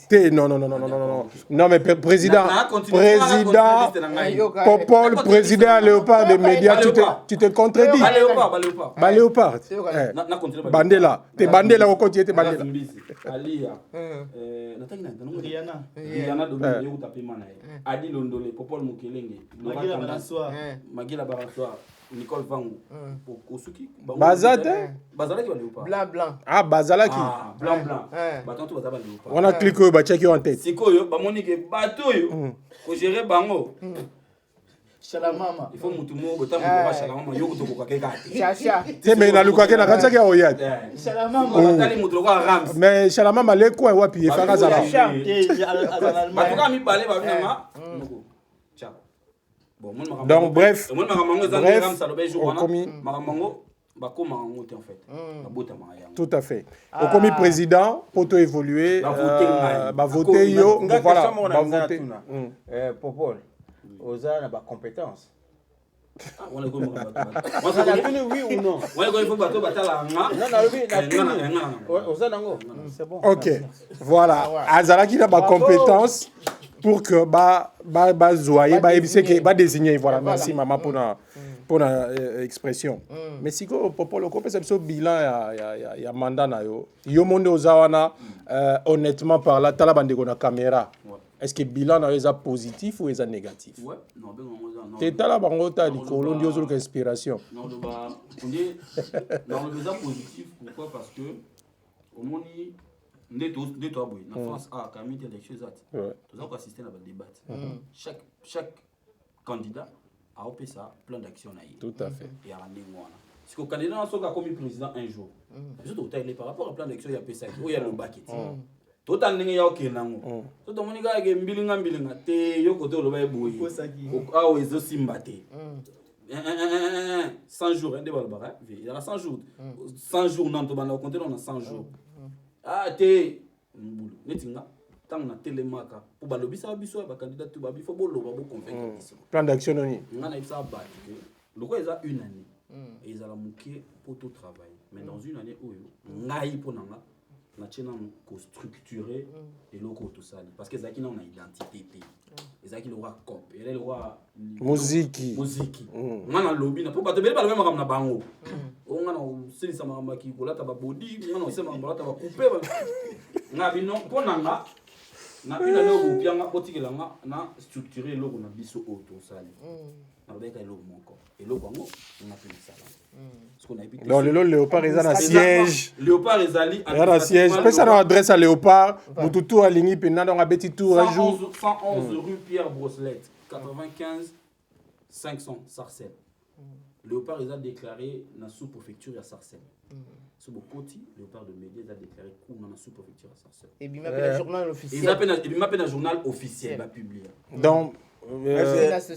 te non non mais président Popol président léopard des médias tu te contredis ba léopard bandela te bandela ko continuer te bandela alia Rihanna domine yo taper mana adi londole Popol Mukelenge Magila Baranswa Nicole Vangu Osuki Bazate Bazalaki ba léopard blanc ah Bazalaki blanc batanto bazaba léopard on a cliqué ba check yo en tête sikoyo ba monike bato yo ko gérer bango Shalamama. Il faut mutu mo botamu ko shalamama yo ko ko kaka chacha te mais na luka ke na kanza ke oyat Shalamama. batali mutu ko rams mais Shalamama le quoi wapi e faka zala batuka mi balé ba binanga ciao bon mon donc bref mon mamango ezali rams alobe jour on wana commis mamango bakoma ngo te en fait babota ma ya tout à fait au commis président poto évoluer ba voter yo voilà ba voter Popol oza na ba compétence on est comme oui ou non on est comme bato batala nga non oza nango c'est bon ok voilà azalaki na ba compétence pour que ba zoyer ba ebise que ba désigner voilà merci maman pour la expression mais si ko Popol ko pesa biso bilan ya mandat na yo monde ozawana honnêtement par là tala bande ko na caméra est-ce que bilan na est positif ou est négatif ouais non ben on te tala bango ta likolo ndio zo inspiration non on est dans le besoin positif pourquoi parce que au monde de toi boy na France a quand même des choses tu as assister à la débat chaque candidat a opé ça plan d'action na tout à fait et à rendre moi parce que le candidat n'a pas comme président un jour surtout par rapport au plan d'action il y a PSA il y a le bucket total ndenge ya okendango to to monika ke mbilinga te yo kote lo ba eboyi awo ezo simba te 100 jours de balbara il y a 100 jours non to bana compter on a 100 jours ah te mbulu netinga tant na telemaka pour balobisa biso ba candidat to ba bifo boloba bo convaincre biso plan d'action noni ngana ibisa ba que le quoi ça une année et ils allaient manquer pour tout travail mais dans une année oyo ngai ponanga na tchena ko structurer et loko tout ça parce que zaki na on a identité ezaki le roi cop et le roi musique ngana lobby na po bato bele ba le même na bango o ngana sili sama maki ko lata ba body ngana sema lata ba couper na bino ponanga na pina loko pianga potikela na structurer loko na biso o tout ça na beka loko moko et loko ngo na pina ça donc le léopard est à siège léopard ezali à siège personne adresse à léopard mututu alingi pena donc abeti tour un jour 111 rue Pierre Brosselette 95 500 Sarcelles léopard est déclaré na sous-préfecture à Sarcelles ce bokoti léopard de médias a déclaré qu'on na sous-préfecture à Sarcelles et bien le journal officiel il m'appelle un journal officiel va publier donc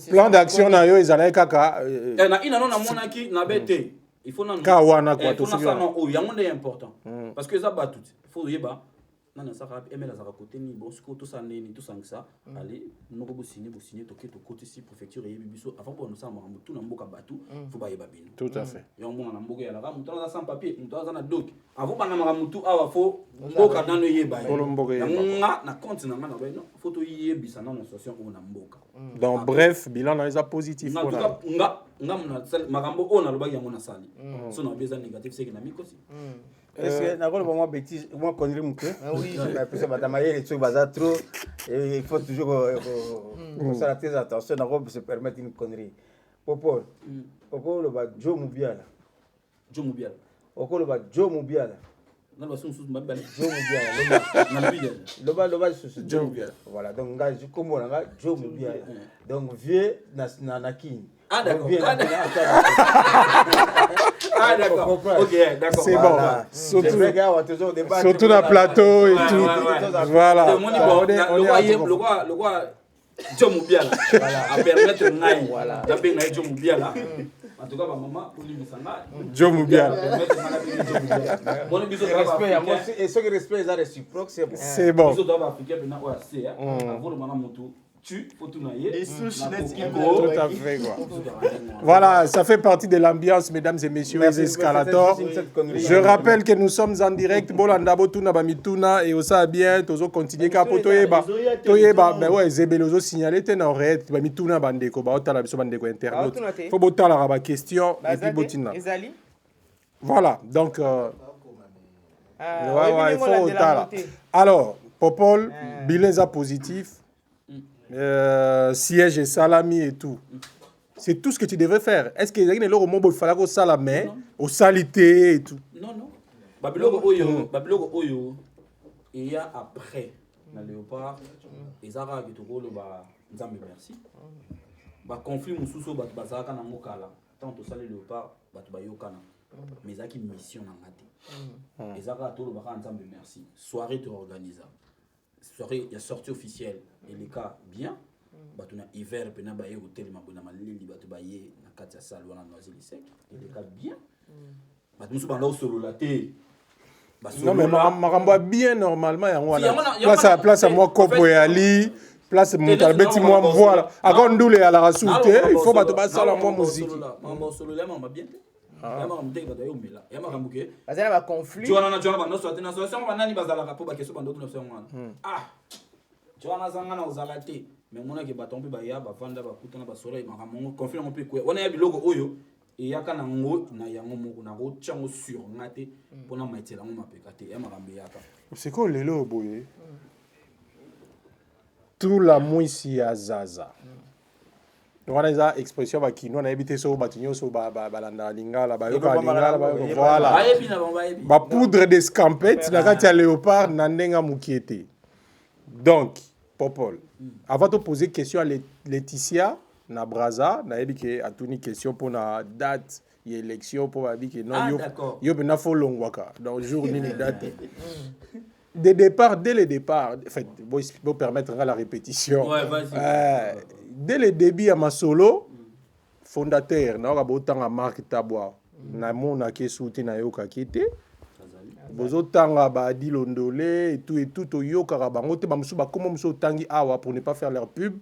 plan d'action na yo ezala kaka na ina non na monaki na bete il faut na kawana quoi tout ça non o yango est important parce que ça ba tout faut yeba na ça aimer la côté ni bon ce que tout ça ni tout ça que ça allez nous ko signer to côté si préfecture et biso avant pour nous ça makambo tout na mboka batu faut ba yeba bino tout à fait yo mona na mboka ya la mutu na sans papier mutu na doc avant bana makambo tout awa faut mboka na no yeba na compte na mana ba non faut to yebisa na association ko na mboka donc bref bilan na eza positif en tout cas nga mona makambo ona lo ba yango na sali so na besoin négatif c'est que na mikosi est-ce que nakolo ba moi bêtise moi connerie muke oui parce que batama yele tso baza trop et il faut toujours faire très attention nakolo se permettre une connerie Popol okolo ba Joe Mubiala okolo ba Joe Mubiala na ba sunsu mabale Joe Mubiala na bidel loba sunsu Joe Mubiala voilà donc nga je comme nga Joe Mubiala donc vieux na kini ah d'accord ah d'accord ok d'accord c'est bon surtout dans plateau et tout voilà le quoi Joe Mubiala a permettre ngai da ben ngai Joe Mubiala en tout cas ma maman pour lui bisanga Joe Mubiala bon biso respect et ce que respect est réciproque c'est bon biso doit africain na OAC avant le mana mutu tu faut tout nailler. Les souches nettes qui Tout à fait, quoi. Voilà, ça fait partie de l'ambiance, mesdames et messieurs, les escalators. Je rappelle que nous sommes en direct. Bolanda Botuna Bamituna et Osa bien, Tozo continue Kapo Toyeba. Toyeba, ben ouais, Zebelozo signalé, t'es en réel, Bamituna Bandeko, Baotala Biso Bandeko internaute. Faut Botala Raba question et puis Botina. Voilà, donc. Ouais, il faut Otala. Alors, Popol, bilan positif. Siège et salami et tout. C'est tout ce que tu devrais faire. Est-ce que il fallait que ça la main, au salité et tout? Non, non. Babylone Oyo, il y a après, dans le léopard, les Arabes qui te roulent, merci. Conflit Moussousso, Bazaka Namokala, tant que ça le léopard, Batbayokana. Mais ça qui mission dans la tête. Les Arabes, tout le monde, merci. Soirée te organise. Soirée, il y a sortie officielle et les cas bien. Batuna hiver pena baye hôtel mabona malili batu baye na kati ya salle wana noisy sec et les cas bien. Batu musu banda solo la té. Non mais maramba bien normalement ya ngwana. Place à moi Kopo et Ali, place Montalbeti moi voilà. Akon ndule à la rasulte, il faut batu ba sala moi musique. Mamba solo la mamba bien. Yama muteki batu yo mela. Yama kambuke. Bazana ba conflit. Tu wana banda so atena so banani bazala ka po ba keso bando tuna so ngwana. Ah. Tu wana zanga na uzala té. Mais mon qui baton pe baya ba vanda ba kutana ba soleil ma mongo conflit mon pe ko on a biloko oyo et yaka na ngo na yango moko na go tchango sur ngate pona maitela ngo mapeka te ya makambe yaka c'est quoi lelo boye tout la muisi ya zaza wana eza expression ba kino na ebité so batinyo so ba landa lingala ba yoka lingala ba voilà ba poudre de scampette na kati ya léopard na ndenga mukiete donc Popol. Avant de poser question à Laetitia, na Braza, na dit que a tuni question pour la date et élection pour dire que non yo ben faut longwaka dans jour ni date. Dès le départ, en fait, pour permettre la répétition. Ouais, vas-y. Dès le début à ma solo fondateur na ka botanga Marc Tabois na mona ke souti na yoka kité. Bozotanga ba dilondolé et tout toyoka bango te bamusu ba komo muso tangi awa pour ne pas faire leur pub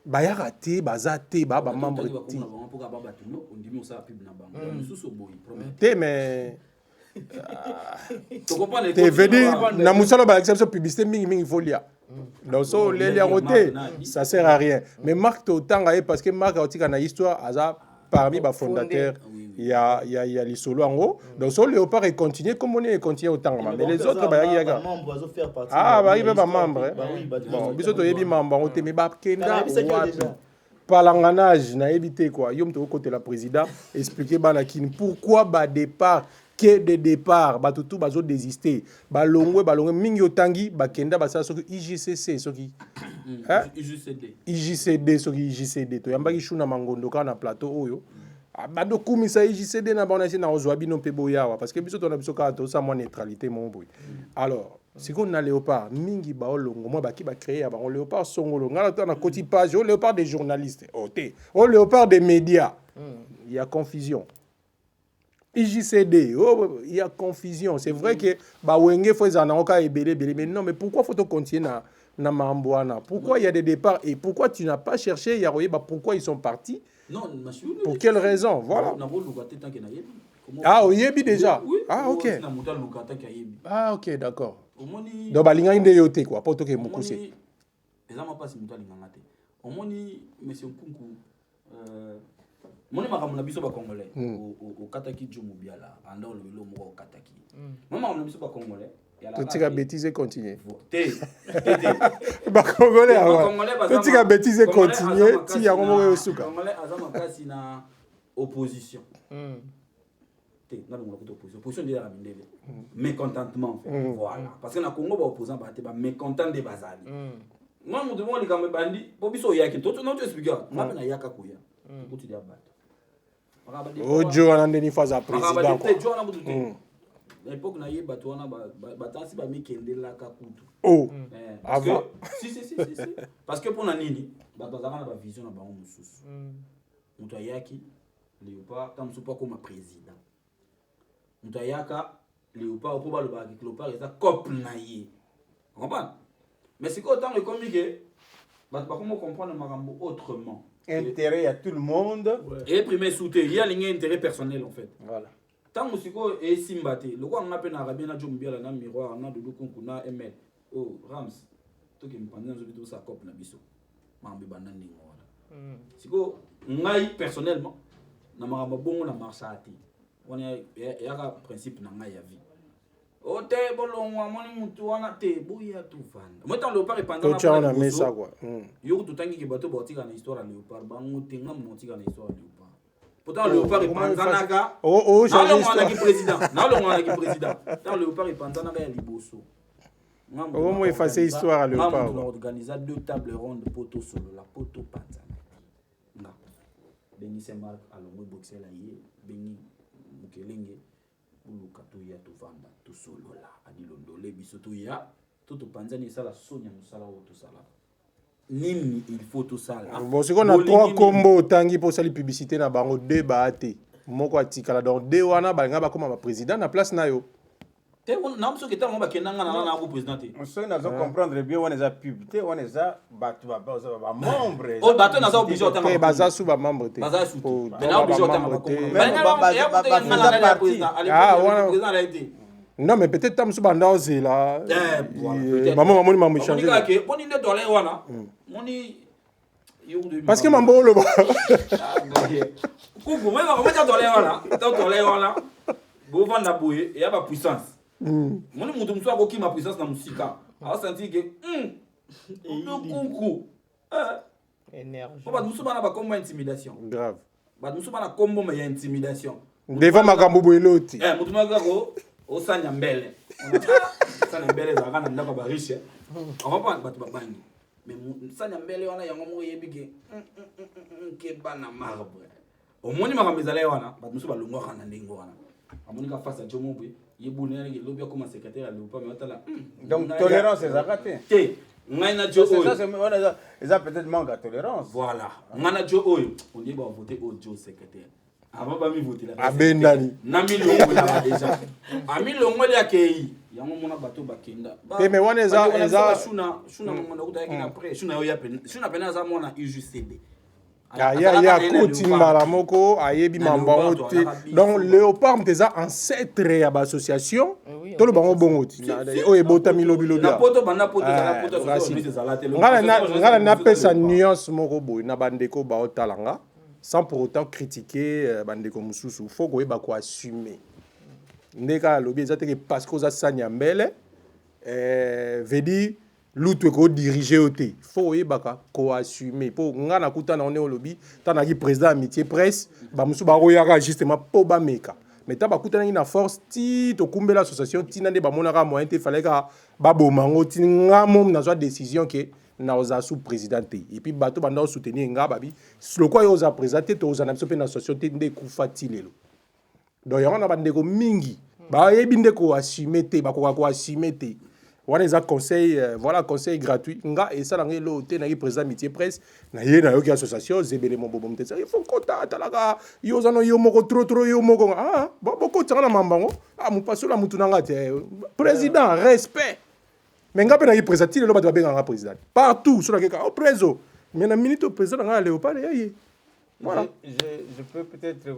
ba ya raté bazate ba membre ti te mais te venu na musalo ba exception publicité mingi folia donc so les liaroté ça sert à rien mais Marc totanga parce que Marc a na histoire aza parmi ba fondateurs il y a les solos en haut donc sur léopard et continuer comme on est continuer autant mais les autres bah il y a bah il va pas membre bon biso to yebi membre on te mais ba kenda palanganage na éviter quoi yom to côté la président expliquer bana kin pourquoi ba départ que de départ ba tout bazo désister ba longwe mingi otangi ba kenda ba ça soki IJCC soki IJCD soki IJCD to yamba ki shuna mangondo kana plateau oyo bado kumisa IJCD na bana na ozwabi no pe boyawa parce que biso to na biso ka to sa mo neutralité mon boy alors si qu'on a léopard mingi ba olongo moi ba ki ba créer ba léopard songolo ngala to na koti page léopard des journalistes au léopard des médias il y a confusion IJCD il y a confusion c'est vrai que ba wenge faut za na oka ebele mais non mais pourquoi faut to continuer na mamboana pourquoi il y a des départs et pourquoi tu n'as pas cherché ya royer pourquoi ils sont partis. Non, pour quelle raison? Voilà. Ah, oyebi déjà. Ah, ok. Ah, ok, d'accord. Donc, balinga inde yote quoi, pas toke mukuse. Ezama pas muta linganga te. Omoni monsieur Nkunku moni makamuna biso ba congolais au kataki Jomo Biala anda le lo mo kataki. Mama na biso ba congolais. Tout ce bêtise continuer. Ba congolais tout ce bêtise continuer ti ya ngomo yosuka. Congolais azama kasi na opposition. Te na lo ko opposition de la mindele. Mécontentement voilà parce que na Congo ba opposant ba te ba mécontent de bazali. Moi mo demande quand me bandi po biso yaki to na to expliquer. Ngapi na yaka kuya. Ko ti dia bato. Ojo anandeni faza président. L'époque na yeba to wana batansi ba mikendela ka kutu. Oh. Avant. Si. Parce que pour na nini bazaka na ba vision na ba mususu. Mutu ayaki léopard comme sopa comme président. Mutu ayaka léopard pour ba le ba léopard eza couple na yé. Comprends? Mais c'est qu'autant le communiqué comment comprendre Marambo autrement. Intérêt à tout le monde. Et premier soutien, il y a l'intérêt personnel en fait. Voilà. Tant que siko et simbate, le quoi on appelle na rabia na jombia la na miroir na dodo kunkuna ML. Oh Rams, to ki mpanda nzo bitu sa cop na biso. Mambe banani ngona. Siko ngai personnellement na maramba bongo na marsati. On ya ka principe na ngai ya vie. O te bolongwa moni mutu wana te boya tu vanda. Moi tant léopard et pendant na tu on a mis ça quoi. Yo tout tangi ki bato botika na histoire ya léopard bango tenga motika na histoire ya léopard. Pourtant léopard et panzanaka. Oh j'ai histoire qui président. Na le mwana qui président. Tant léopard et panzanaka ya liboso. Au moins effacer histoire à léopard. On a organisé 2 tables rondes poto solo la poto panzanaka. Na. Beni Saint-Marc alongo boxer la yé beni mukelenge. Buluka tuya tuvanda tusolola adilondole biso tuya toto panzani sala sonya musala o tusala nini il faut tout ça là bon c'est qu'on a 3 combos tangi pour sali publicité na bango débat moko atikala donc de wana balinga ba comme président na place na yo te on na mso keta ngomba kenanga na ko président te on sait nazo comprendre bien on les a publié on les a batu ba membre o bato na za obligé otanga te baza sous ba membre te baza sous na obligé otanga ba non mais peut-être tam sous banda ozela maman mamoni mamu changer boni ne dole wana moni parce que mambo lo ba kuku mais comment ça dole wana bo vanda boye et ya ba puissance moni mutu mso akoki ma puissance na musika a senti que kuku énergie ba muso bana ba comme intimidation grave ba muso bana combo mais intimidation devant makambo boeloti mutu magako o sanya mbele sanya mbele za kana ndako ba riche on va pas ba bangi mais sanya mbele wana yango mo yebike ke bana marbre au moni makambo ezala wana ba muso ba longo kana ndingo wana amoni ka face à Jomobwe yebuna ngi lobia comme secrétaire à l'OPA mais otala donc tolérance c'est raté te ngaina jo oyo ça c'est ça peut-être manque de tolérance voilà ngana jo oyo on dit ba voter au jo secrétaire avant pas mi voter là abendani na milongo là déjà a milongo ya kei yango mona bato bakenda mais wana eza shuna mona kutaki na après shuna yo ya pena shuna pena za mona UJCD ya kuti mbala moko ayebi mambango te donc léopard mteza ancêtre ya ba association to lo bango bongo ti o ebota milobi na poto banda poto za poto ngala na pesa nuance moko boy na bandeko ba otalanga sans pour autant critiquer bandeko mususu faut ko eba ko assumer ndeka lobi ezate parce que za sanya mbele veut dire lutu ko diriger oté faut yebaka ko assumer po ngana kuta na on olobi tana ki président amitié presse ba musu ba royaka justement po ba meka mais ta ba kuta na force ti to kumbela association ti na de ba monaka moyen te fallait ka ba bomango ti ngamo na zo décision que na oza sous présidenté et puis bato ba na soutenir nga babi le quoi oza présenté to oza na biso pe na association te nde kufati lelo donc yana ba ndeko mingi ba yebi ndeko assumer te ba ko assumer te wana eza conseil voilà conseil gratuit nga et ça langue lo te na ki président métier presse na ye na yo ki association zebele mo bobo mtesa il faut kota talaka yo zano yo moko trop yo moko bo ko tsana mambango mu pasola mutu nanga te président respect mais nga pe na ki président le bato ba benga président partout sur la keka au préso mais na minute au président nga léopard ye voilà je peux peut-être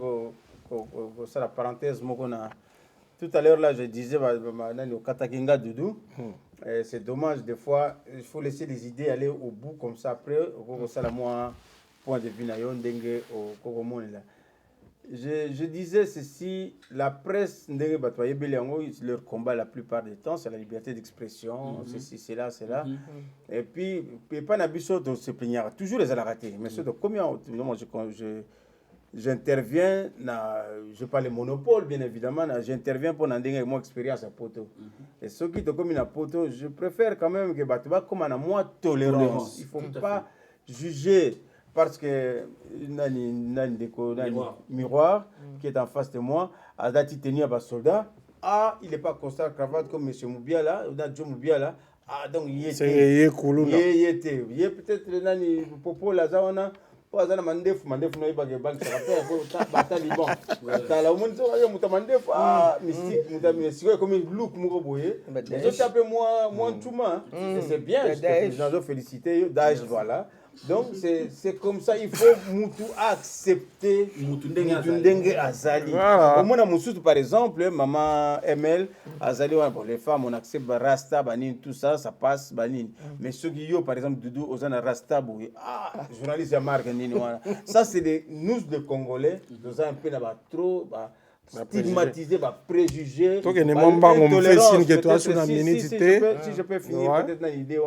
ça la parenthèse moko na tout à l'heure, là, je disais, au Katakinga Doudou, c'est dommage, des fois, il faut laisser les idées aller au bout, comme ça, après, au point de vue, je disais ceci, la presse, leur combat la plupart du temps, c'est la liberté d'expression, c'est là. Et puis, pas n'abisso de se plaindre, toujours les ratés. Mais de combien, moi, j'interviens, je parle de monopole, bien évidemment, j'interviens pour donner mon expérience à Poto. Et ceux qui te comme à Poto, je préfère quand même que Batouba comme à moi tolérance. Il ne faut pas juger parce que miroir qui est en face de moi, a dati tenir un soldat. Ah, il n'est pas constant cravate comme M. Moubiala, ou Joe Moubiala. Ah, donc il était. C'est cool. Il était. Il est peut-être le Popo Lazawana. po aza na mandefu no ibage bank ça rappelle bata liban tala omoni so ya muta mandefu mystique muta mystique comme look moko boye je tape moi ntuma c'est bien je dois féliciter Daesh voilà. Donc c'est comme ça, il faut mutu accepter mutu ndenge azali. Au moins musutu par exemple, maman ML azali bon les femmes on accepte rasta banine tout ça ça passe banine. Mais ceux qui yo par exemple Doudou ozana rasta boy journaliste ya marque nini voilà. Ça c'est nous les Congolais, nous un peu là trop stigmatiser, préjuger, intolérance. Si je peux finir peut-être dans l'idée,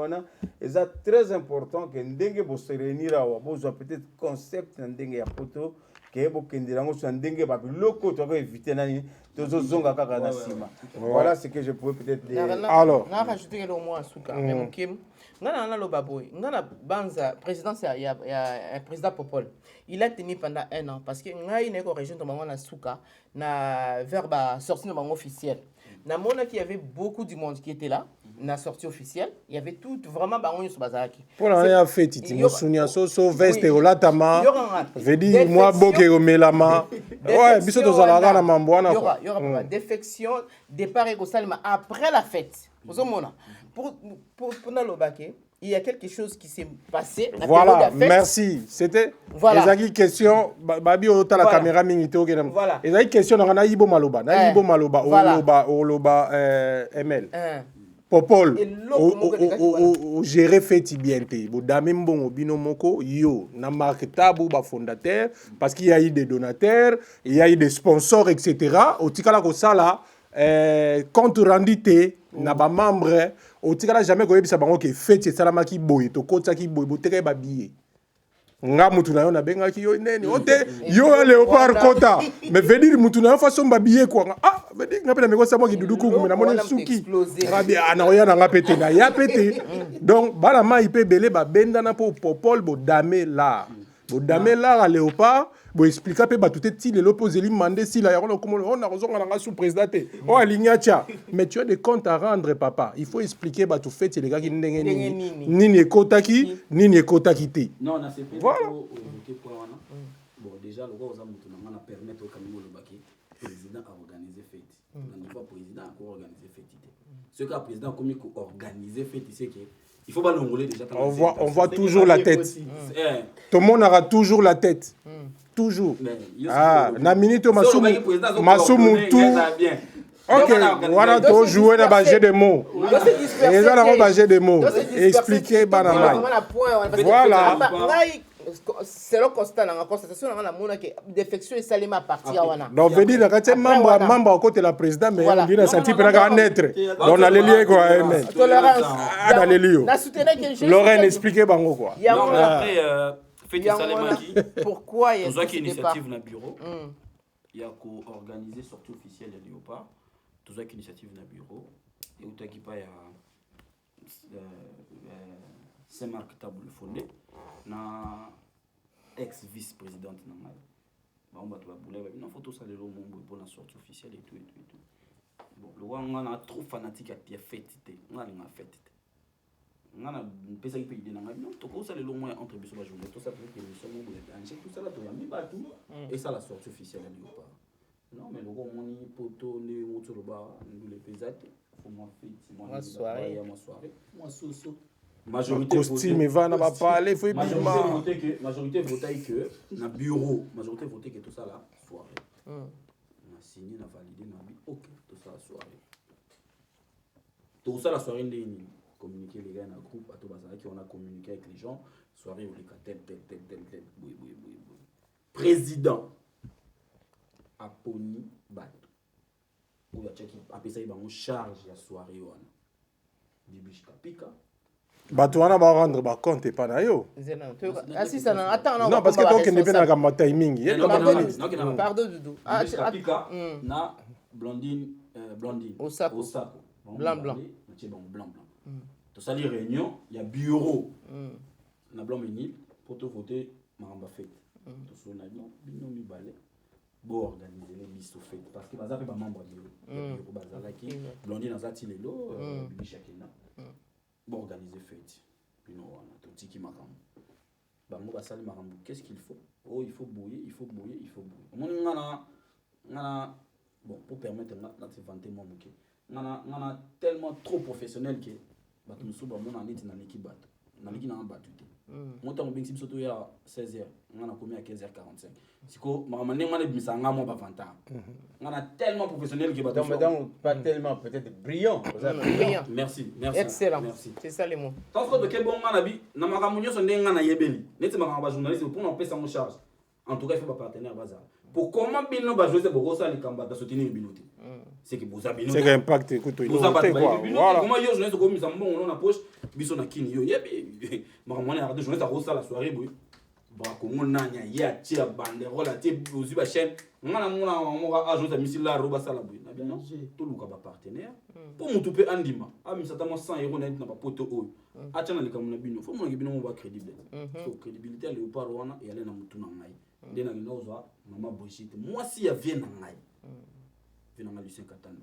c'est très important que ndenge bo se réunir à bozo peut-être concept ndenge ya poto que bo kendirango so ndenge ba biloko to va éviter nani tozo zonga kaka na sima. Voilà ce que je pouvais peut-être dire. Alors, on a rajouté le mot asuka mais Kim ngana na loba boy ngana banza président il y a un président Popol. Il a tenu pendant 1 an parce que ngai na ko région de Mango na suka na verbe sortie de Mango officiel. Na mona qu'il y avait beaucoup du monde qui était là. Na sortie officielle, il y avait tout vraiment bango sur bazaki. Pour la fête, tu me souviens so veste olatama. Vedi moi boke omelama. Ouais, biso to zalaka na mambwana quoi. Il y aura défection, départ et salma après la fête. Vous mona. Pour Nalobake, il y a quelque chose qui s'est passé. Voilà, merci. C'était les question. Babi ota la caméra mingito ke nam. Les question na Ibo Maloba, na Ibo Maloba, Oloba ML. Popol o gérer fête bien té bo dame mbongo bino moko yo na marque tabu ba fondateur parce qu'il y a eu des donateurs, il y a eu des sponsors etc. au tikala ko sala compte rendu té na ba membre au tikala jamais ko yebisa bango ke fête salama ki boy to kota ki boy bo teke ba billet nga mutu na yo na benga ki yo neni ote yo Léopard kota mais venir mutu na yo façon ba billet quoi venir nga pena meko sa mo ki dudu ku na mona suki rabi ana oya na nga pété na ya pété donc bana ma ipe belé ba benda na po Popol bo dame là à Léopard bo expliquer pe ba tout ti le l'opposé li mandé si la yako comme on a raison nga sous président o alignacha mais tu as des comptes à rendre papa il faut expliquer ba tout fait les gars qui ndenge nini ekotaki nini ekotaki te non na c'est voilà bon déjà le gars ozamutu na permettre au Cameroun le baki président a organisé fête na niveau président a organisé fête ce que le président comme organiser fête c'est que il faut pas l'enrouler déjà on voit toujours la tête tout le monde aura toujours la tête toujours na minute masumu tout ok voilà to jouer na ba jeu de mots et ça na ba jeu de mots expliquer banama voilà c'est le constat na constatation na mona que défection et salima à partir wana donc veut dire que membre à côté la président mais on dit na senti pe na naître donc na lié quoi amen tolérance dans les lieux na soutenir que Lorraine expliquer bango quoi après fait salima qui pourquoi il y a une initiative na bureau il y a ko organiser sortie officielle de Léopard tout ça qui initiative na bureau et utaki pa ya Saint-Marc Table fondé na ex-vice-présidente na ngai ba on va toi bouler non photo ça le mombo pour la sortie officielle et tout bon le wanga na trop fanatique à fête té ngala nga fête ngana pesa ki pays na ngai non to ko ça le moins entre biso ba journée tout ça peut que nous sommes boule danger tout ça là to ya mi ba tout et ça la sortie officielle à Léopard non mais le gros moni poto ne moto le ba nous les pesate faut moi fête moi soirée moi soso majorité costume va na ba parler faut majorité voter que na bureau majorité voter que tout ça là soirée on a signé on a validé on a dit OK tout ça la soirée ndeni communiquer les gars dans groupe à tout bazar qui on a communiqué avec les gens soirée ou les tel oui président Aponi Bato ou ya cheki apesa ba charge ya soirée wana Bibish Kapika bato wana ba rendre ba compte pa na yo non parce que toi qui ne pas na ma timing pardon Doudou na blondine Osako blanc to sali réunion il y a bureau na blanc menil pour te voter maramba fête to so na bino mi balé bo organiser les listes fête parce que baza pe ba membre bureau bazala ki blondine azati lelo Bibi Shakina bon organiser fête bino wana to tiki makambo bango basali makambo qu'est-ce qu'il faut oh il faut bouiller omoni ngana bon pour permettre na te vanter moi moké ngana tellement trop professionnel que bato mosusu bamona neti naleki bato naleki na bato te motango bengisi biso toya 16h ngana komi à 15h45 siko makambo ndenge ngana ebimisa nga mwa bavanta ngana tellement professionnel que bato donc pas tellement peut-être brillant. Brillant. merci Excellent. merci C'est ça les mots. tant que ke bon ngana bi na makambo nyonso ndenge ngana yebeli neti makambo ba journaliste pour na pesa en charge en tout cas il faut ba partenaire bazar pour comment bino ba jouer c'est beaucoup ça les combats da soutenir bino te c'est que boza bino c'est impact écoute boza ba quoi voilà comment yo journaliste comme ça bon on a poche biso na kini yo yebi makambo na radio journaliste a rosa la soirée boy ba kongo nanya ya tia banderole ati ozi ba chaîne ngana mona mo agence misila roba sala boy na bino to luka ba partenaire pour mutu pe andima ami satama 100 € na ba poto oyo achana likamuna bino faut mona bino mo ba crédible so crédibilité le par wana et aller na mutu na ngai ndena nginoza mama boshite moi si ya vient na ngai vient na Lucien Katana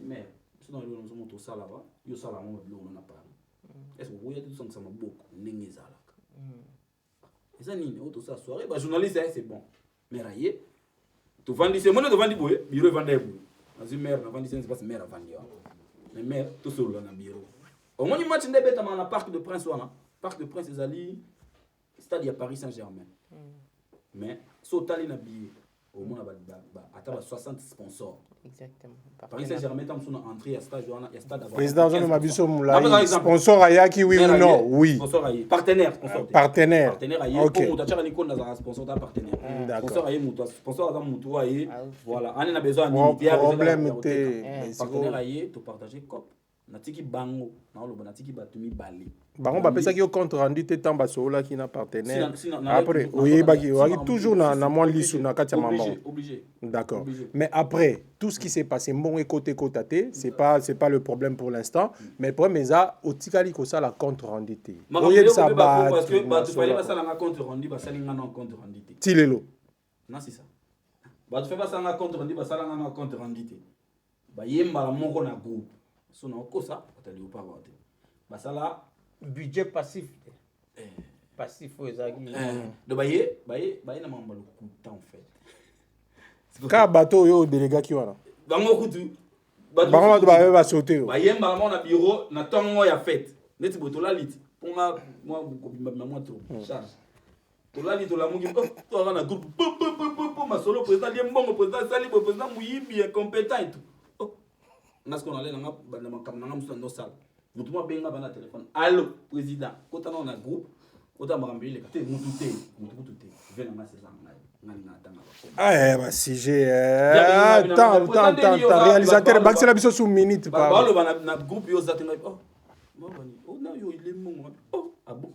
mais sinon le nous moto sala ba yo sala mo bilo na Paris est-ce que vous voyez tout ça ça maboko ndenge ezalaka eza nini auto ça soirée ba journaliste c'est bon mais raye to vandi c'est moi to vandi boye bureau vandi boye azu maire na vandi c'est pas maire vandi mais maire to solo na bureau au moins match ndebe ta na Parc de Prince wana Parc de Prince ezali stade ya Paris Saint-Germain mais sotali na billet au moins ba 60 sponsors Exactement. Paris Saint-Germain tam son entrée à stade wana ya stade avant président Jean Mabiso Moulay sponsor ayaki oui ou non oui sponsor ayi partenaire ayi pour muta chaka niko na sponsor ta partenaire sponsor ayi muta sponsor za mutu ayi voilà on a besoin de problème partenaire ayi to partager cop natiki bango na loba natiki batumi bali bango bapesaki yo compte rendu te tamba sola ki na partenaire après oui baki toujours na moi lisu na kati ya maman obligé d'accord mais après tout ce qui s'est passé bon et côté côté c'est pas le problème pour l'instant mais le problème ça otikali ko ça la compte rendu te oye ça ba parce que ba tu fallait pas ça na compte rendu ba sali ngana compte rendu te tilelo non c'est ça ba tu fais pas ça na compte rendu ba sala ngana compte rendu te ba yemba la moko na groupe so na okosa atali ou pas voter basala budget passif passif ezaki de baye na mamba le coût en fait ka bateau yo délégué ki wana bango kutu bango ba sauter baye mbala na bureau na tongo ya fête neti botola lit ponga moi trop charge tola lit tola mungi to na groupe ma solo président li mbongo président sali président muyibi incompétent et tout nasko na lena ngaba makam na ngamusa ndo sala mutu mo benga bana téléphone allo président kota na groupe kota makambile ka te mutu te vena nga sesa ngani na tanga ah bah si j'ai tant réalisateur baxi la biso sous minute pas ballo bana na groupe yo zate ngai oh na yo il est mon oh ah bon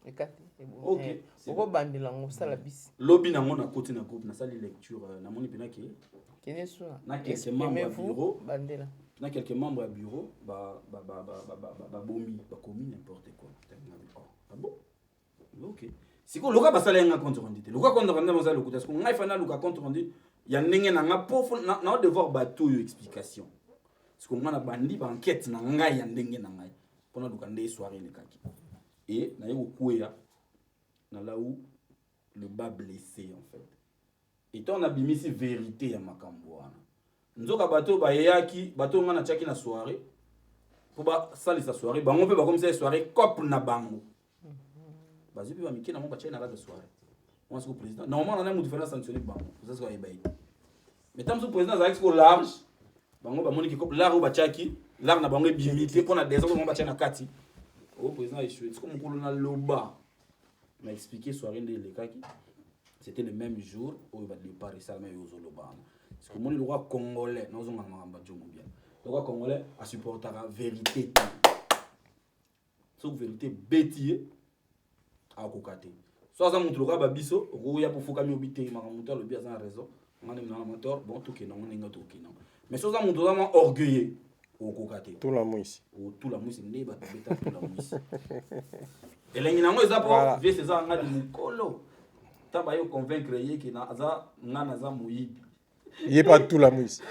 ekati OK oko bandela ngo sala bis lobby na ngona koti na groupe na sali lecture na moni pena ke kene suna na quelques membres du bureau bandela na quelques membres du bureau bomi ba commis n'importe quoi ah bon OK siko loka basala nga compte rendu te loka compte rendu mozala lokuta siko ngai fana loka compte rendu ya ndenge na nga pour na devoir bateau yo explication siko ngana bandi ba enquête na ngai ya ndenge na ngai pona loka ndé soirée le kaki et na yeko kuya na là où le bas blessé en fait et on a bimisi vérité ya makambo wana nzoka bateau ba yaki bateau ngana chaki na soirée pour ba sali sa soirée bango pe ba comme ça soirée cop na bango bazupi ba mikina mo ba china la soirée on se président normalement on a mu faire sanctionner bango ça c'est ba mais tant que président ça expo large bango ba moni ki cop large ba chaki large na bango bimité pour na des autres mo ba china kati au président échoué c'est comme ko na loba m'a expliqué soirée de lekaki c'était le même jour où il va départ et ça mais yozo loba parce que mon le roi congolais nous on ngamba jomo bien le roi congolais a supporter la vérité so vérité bétier a kokate so ça montre le roi babiso roya pour foka mi obité makamuta le bien sans raison on a na moteur bon tout que non on nga tout que non mais so ça montre vraiment orgueilleux au kokate tout la mouisse tout la mouisse ne ba beta tout la mouisse et les nango ezapo vie c'est ça nga de mukolo taba yo convaincre ye ki na za ngana za muyibi yé pas tout la mouisse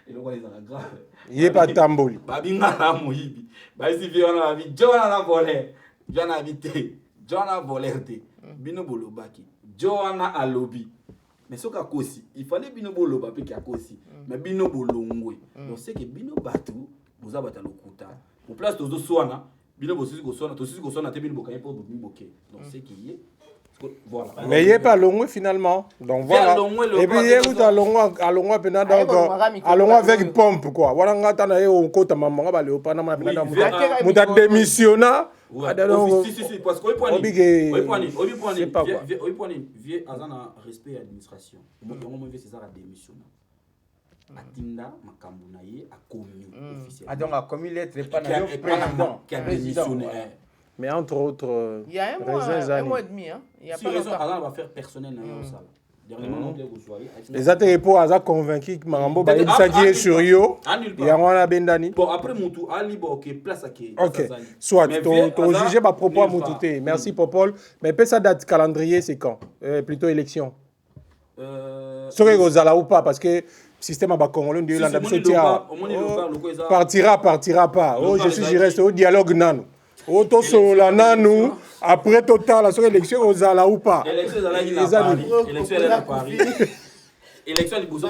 et le quoi les a grave yé pas tamboli babi ngana muyibi ba si vie on a vi jona na volé jona vite Joanna Volerte, Bino Bolobaki, Joanna Alobi. Mais ce qu'a aussi, il fallait Bino Bolobaki qui a aussi, mais Bino Bolongwe. Donc c'est que Bino Batou, vous avez le Kuta. Pour place de Soana, Bino Bossi Gosona, Tossi Gosona, Tebin Bokaye pour Boké. Donc c'est qu'il y est. Voilà. Mais il n'y a pas Longwe finalement. Donc voilà. Et puis il y a à Longwe pendant donc avec pompe quoi. Voilà on attend d'aller au côté maman va aller au Panama pendant muta démissionna. Si parce que vieux azana respect administration. Donc on veut César a démissionné. Atinda makambo na ye a commis officiellement. Ah donc a commis lettre pas na président qui a démissionné. Mais entre autres, il y a un mois et demi. Hein. Il y a si pas raison, longtemps. Azan va faire personnel dans la salle. Dernièrement, les ateliers Aza convaincu que Marambo va être sur Yo. Il y a un Bendani. Bon, après Moutou, Ali, ok, place à qui. Ok, soit ton jugé ma propos à Moutouté. Merci Popol. Mais peut ça date calendrier, c'est quand plutôt élection. Soit Gozala ou pas, parce que système à Congolais, Dieu l'a partira pas. Oh, je reste au dialogue nan. Auto sola nanu après total la élection aux ala ou pas. Élection à Paris. Élection à Bouzou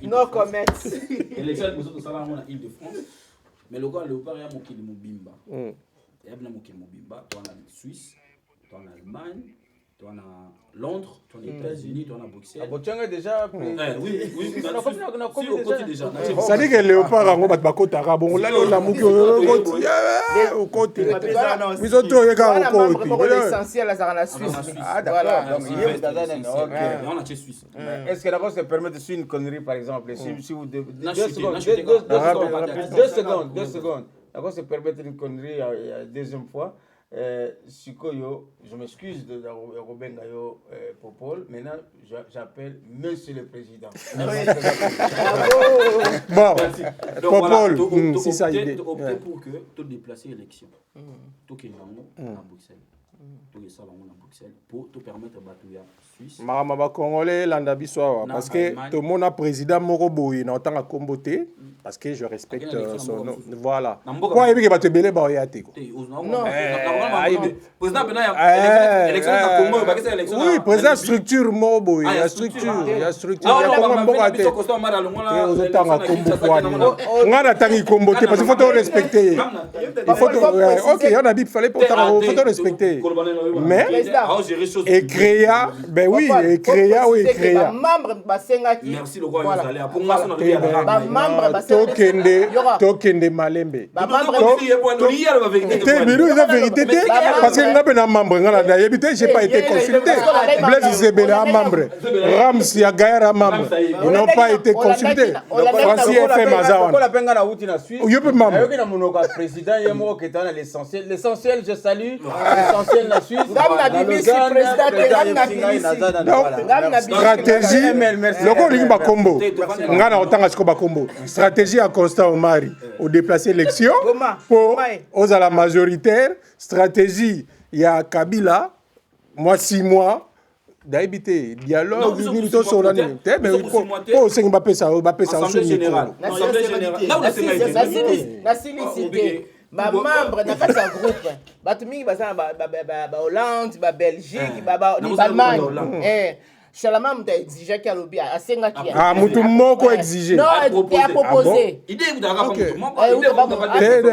No comment. Élection à Bouzou en Île-de-France. Mais le gars Léopard a moqué Mobimba. Il a moqué Mobimba, toi en Suisse, toi en Allemagne, toi en Londres, toi aux États-Unis, toi en Bruxelles. Bochanga déjà oui, si au côté déjà. Ça dit que Léopard a ngoba bakota rabon là la muki au côté. Ils ont tout regardé au côté. L'essentiel à la Suisse. Ah d'accord. Donc il est dans on a chez Suisse. Est-ce que d'accord se permet de suivre une connerie par exemple si vous 2 secondes. D'accord se permettre une connerie la deuxième fois. Sikoyo, je m'excuse de Robin Gayo Popol. Maintenant, j'appelle Monsieur le Président. Bon, Popol, c'est ça l'idée. Opter pour que tu déplacer l'élection. Tout qui est à Bruxelles. Tout est à Bruxelles pour te permettre de battre la Suisse. Marama Congolais, Landabiswa, parce que tout le monde a président Moroboui dans tant à comboter. Parce que je respecte son nom. Voilà. Pourquoi il y a des bébés Non. Oui, président structure Moroboui. Il y a structure. Il y a structure. On a tangi comboter parce qu'il faut te respecter. Ok, on a dit qu'il fallait faut respecter. Mais et créa, ben oui, et créa, oui, créa. Merci le roi Yosalé. Pour moi, ça n'a Tokende Malembe. la vérité parce que nous avons membre j'ai pas été consulté. Blaise Zebela membre, Rams Yagayara membre. Ils n'ont pas été consultés. Francis FM Azawan. Yo peut membre. Président Yemo qui est dans l'essentiel. L'essentiel je salue. L'essentiel la Suisse. Stratégie. Loko lingi combo. Ngana otanga sikoba combo. Stratégie à Constant Omari au déplacer l'élection pour aux à la majoritaire. Stratégie il y a Kabila. Moi 6 mois. D'habiter dialogue militaire sur l'année. Mais pour c'est Mbappé ça Assemblée générale. Ba membre na kati ya groupe bato mingi baza na ba Hollande ba Belgique ba Allemagne Chalama m'a exigé qu'il alobi asenga ki mutu moko exigé non il a proposé idée vous d'avoir pas mutu moko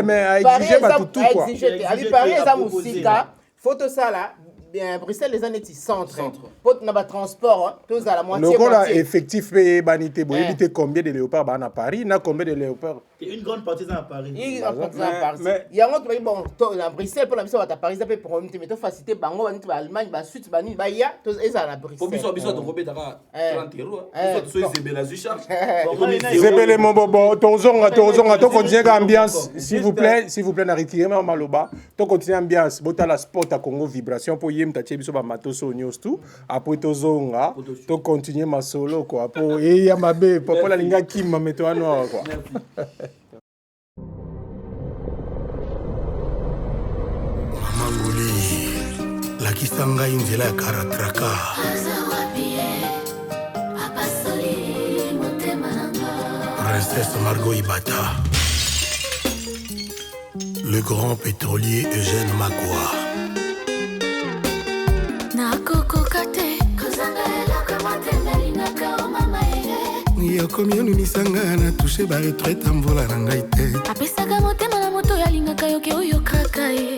mais a exigé ba tout quoi ali Paris eza musika photo ça là bien Bruxelles les années centre pour na ba transport tous à la moitié moitié effectif et banité bo éviter combien de léopards à Paris na combien de léopards une grande partie à Paris il y a un autre bon à Bruxelles pour la mission à Paris ça peut prendre mais to faciliter bango ba Allemagne ba Suisse ba ni ba ya tous eza na Bruxelles pour biso to robé dara 30 euros so Zebela zu charge Zebele mon bobo tozonga to continuer ambiance s'il vous plaît na retirer maloba to continuer ambiance bota la sport à Congo vibration pour mtatie biso ba matoso news tout après tozonga to continuer ma solo quoi pour et ya mabe popola linga kima meto ano quoi Mangoli la kisanga inzela ya karatraka Princesse Margot Ibata le grand pétrolier Eugène Magua yokomi onunisanga na touche baretraite mvula na ngai te apesaka motema na moto yalingaka yoke oyokaka ye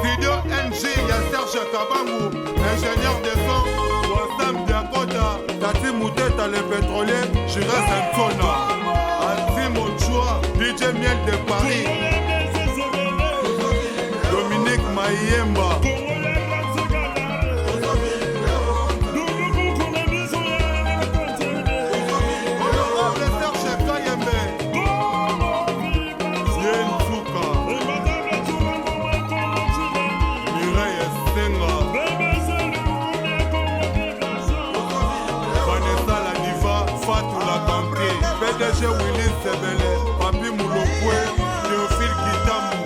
Studio NG, ya Serge Kabangu, ingénieur de son, Wassam Diakota, Tati Mouteta le pétrolier, Jura Santona, Anti Mochua, DJ Miel de Paris, Dominique Mayemba, Honorable Serge Kayembe, Yensuka, Mireille Senga, Vanessa la diva, Fatou la Kanté, PDG Willis Sebele, Papi Moulokwe, Théophile Kitamu,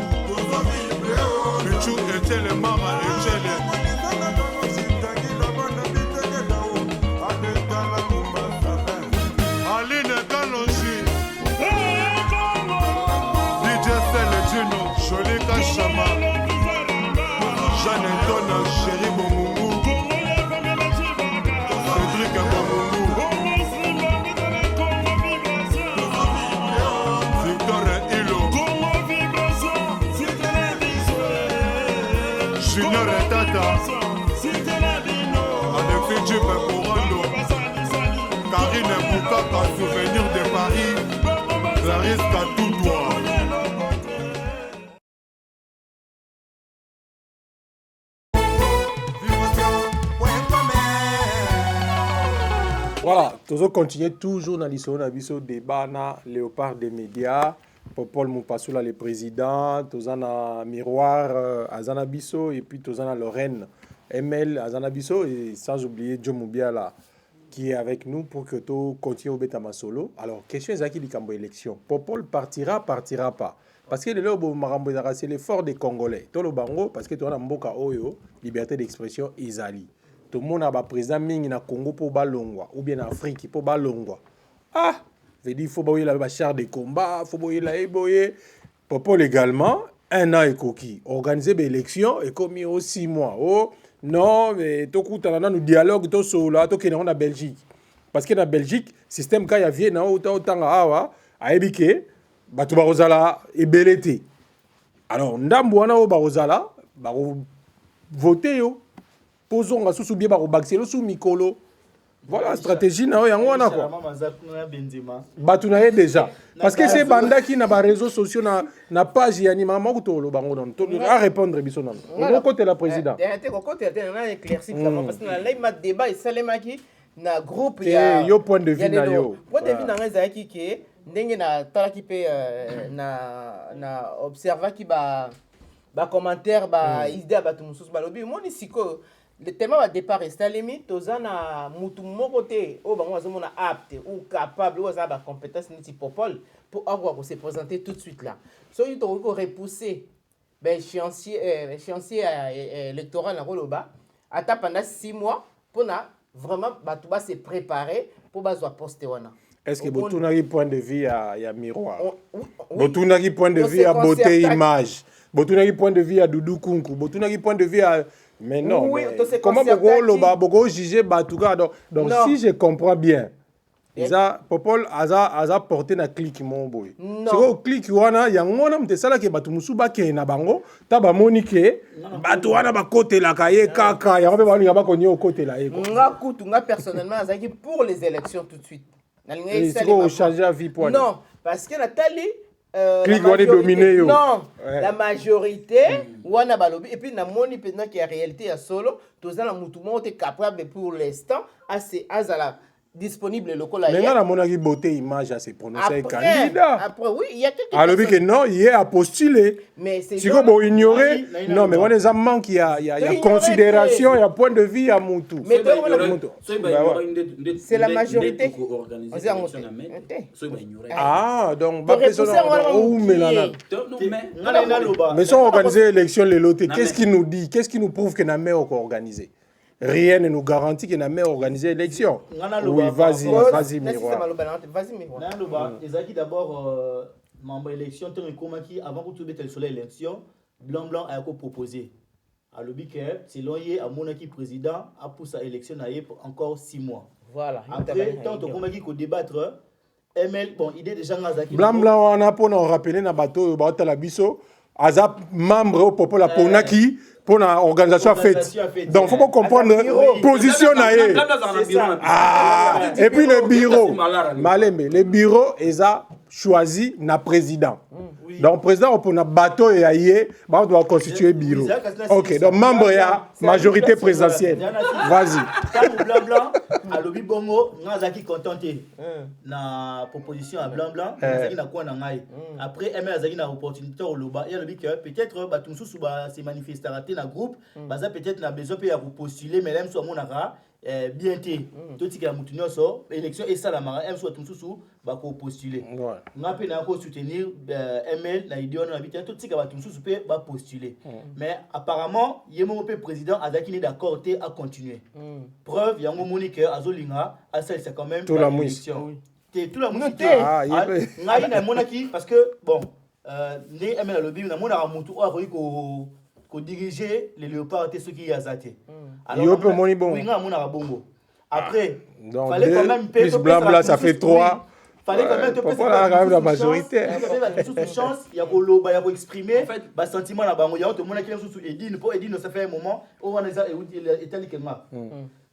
Michou Echele Mama Echele, Aline Kanoshi, DJ Sele Gino, Jolika Chama, Jeanne Antona, Chéri Bomungu, Cédric Bomungu, Victor Hilo, Junior Tata, Alexis Djupe Corando, Karine Boukaka, Souvenir de Paris, Clarisse Katoudoua. Voilà, toujours continuer toujours dans l'histoire de débat na Léopard des médias. Popol Moupassoula le président, Tozana Miroir, Azana Bisso et puis Tozana Lorraine, ML, Azana Bisso et sans oublier Joe Moubiala qui est avec nous pour que tu continues au Betama Solo. Alors, question est qui dit qu'en élection, Popol partira pas. Parce que c'est l'effort des Congolais. Tout le bango, parce que tu as Mboka Oyo, liberté d'expression, Izali. Tout le monde a un président mingi na Congo pour balongwa ou bien en Afrique pour balongwa. Ah, veut dire faut boyer la char de combat, faut boyer la eboyer. Popol également 1 an et coquille. Organiser des élections et commis au 6 mois. Oh non, mais tout coup t'as nous dialogue tout solo, tout qui est en Belgique. Parce que dans Belgique, système quand il y a vie na autant awa a ebike batu barozala ebelete. Alors ndambu wana o barozala ba voter yo. Posons à sous-soubier par Baxelo sous Mikolo. Voilà la stratégie na yango wana quoi. Batunaye déjà. Parce que c'est banda qui n'a pas réseaux sociaux na page yanima moko lo bango non. À répondre biso non. On côté la président. Côté na éclairci parce que na lema débat et salemaki na groupe ya yo point de vue na yo. Point de vue na ngazaki ke ndenge na talaki pe na observa ki ba commentaire ba idée ba tumususu ba lobi moni siko. Le thème va départ est à limite aux ana mutu mokote au bango azomona apte ou capable ou azaba compétence ni popol pour avoir se présenter tout de suite là. So il doit repousser ben échéancier électoral na Roloba ata pendant 6 mois pour na vraiment batuba se préparer pour bazwa poster wana. Est-ce que botunaki point de vue à miroir? Botunaki point de vue à beauté image. Botunaki point de vue à Doudou Kunku. Botunaki point de vue à mais non, oui, mais comment beaucoup juger Batouka donc si je comprends bien, Isa Popol aza porté na clic mon boy. C'est au clic wana yangona mte sala ke batu musuba ke na bango taba monike batu wana ba côté la kaye kaka yango be bani ba konyo au côté la eko. Nga kutu nga personnellement azaki pour les élections tout de suite. C'est quoi changer avis pour non, parce que Nathalie non, la majorité wana balobi et puis na moni pendant qu'il y a réalité à solo tous dans la mutumo est capable pour l'instant assez azala disponible local là. Mais là mon a beauté image à se prononcer candidat. Après oui, il y a quelques alors que non, il est à postuler. Mais c'est si vous ignorer non mais on les amants qui y a considération, il y a point de vue à mutu. Mais c'est la majorité. Ah donc ba personne ou melana. Mais sont organisé élection les lotés. Qu'est-ce qui nous dit? Qu'est-ce qui nous prouve que na meilleur organisé? rien ne nous garantit qu'il n'a même organisé l'élection. Oui, vas-y, vas-y, miroir. Vas-y, miroir. Ezaki d'abord membre élection tant que avant que tu mettes sur l'élection, blanc a proposé. À l'objet c'est l'oyer à mon équipe président a poussé à élection pour encore 6 mois. Voilà. Après tant que qu'on débattre ML bon idée déjà ngazaki. Blanc on a pour nous rappeler na bateau ba la biso azap membre au peuple la ponaki pour la organisation faite. Donc faut pas comprendre position naé. Ah et puis le bureau Malembe le bureau eza choisi na président. Donc président pour na bateau et aïe on doit constituer bureau. OK donc membre ya majorité présidentielle. Vas-y. Blanc à lobby bongo ngazaki contenté na proposition à blanc ngazaki na quoi na ngai. Après ML azaki na opportunité au loba et lobby que peut-être batumsu suba se manifester na groupe baza peut-être na besoin peut ya postuler mais même soit monaka bien té tout tika mutunyo so élection et ça la mara m soit tumsusu ba ko postuler ngape na ko soutenir ML na idée on a habité tout tika ba tumsusu peut ba postuler mais apparemment yemo pe président azaki ni d'accord té à continuer preuve yango monique azolinga a ça c'est quand même tout la élection tout la musique ngai na monaki parce que bon né ML lobby na mona mutu o ko diriger les léopards et ceux qui y a zaté. Alors oui, bon. Après donc fallait quand même plus blanc ça fait 3. Fallait quand même la majorité. Chance, il y a ko exprimer ba sentiment na bango ya to mona ki sous Edine pour Edine ça fait un moment on a établi quelque part.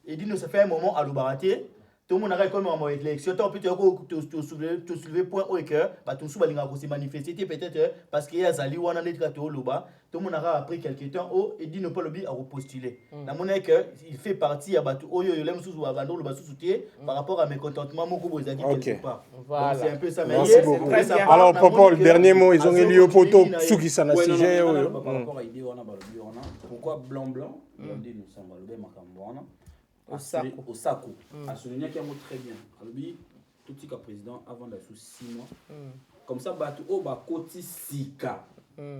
Edine ça fait un moment à l'obaraté. Tout le monde a comme en élection tant peut-être que soulever point au cœur bah tout souba linga ko se manifester peut-être parce qu'il y a zali wana net kato loba tout le monde a après quelque temps au et dit ne pas lobby à repostuler la monnaie que il fait partie à batu oyo yo lem sous ou abando loba sous soutier par rapport à mes contentements mon gobo zaki quelque part voilà c'est un peu ça mais alors Popol dernier mot ils ont élu au poteau sous qui ça na sujet par rapport à idée on a pourquoi blanc on dit nous sommes le makambo Osako a souligné qu'il y a un mot très bien. Albi, tout ce président avant d'être sous 6 mois. Comme ça, batu o ba koti sika.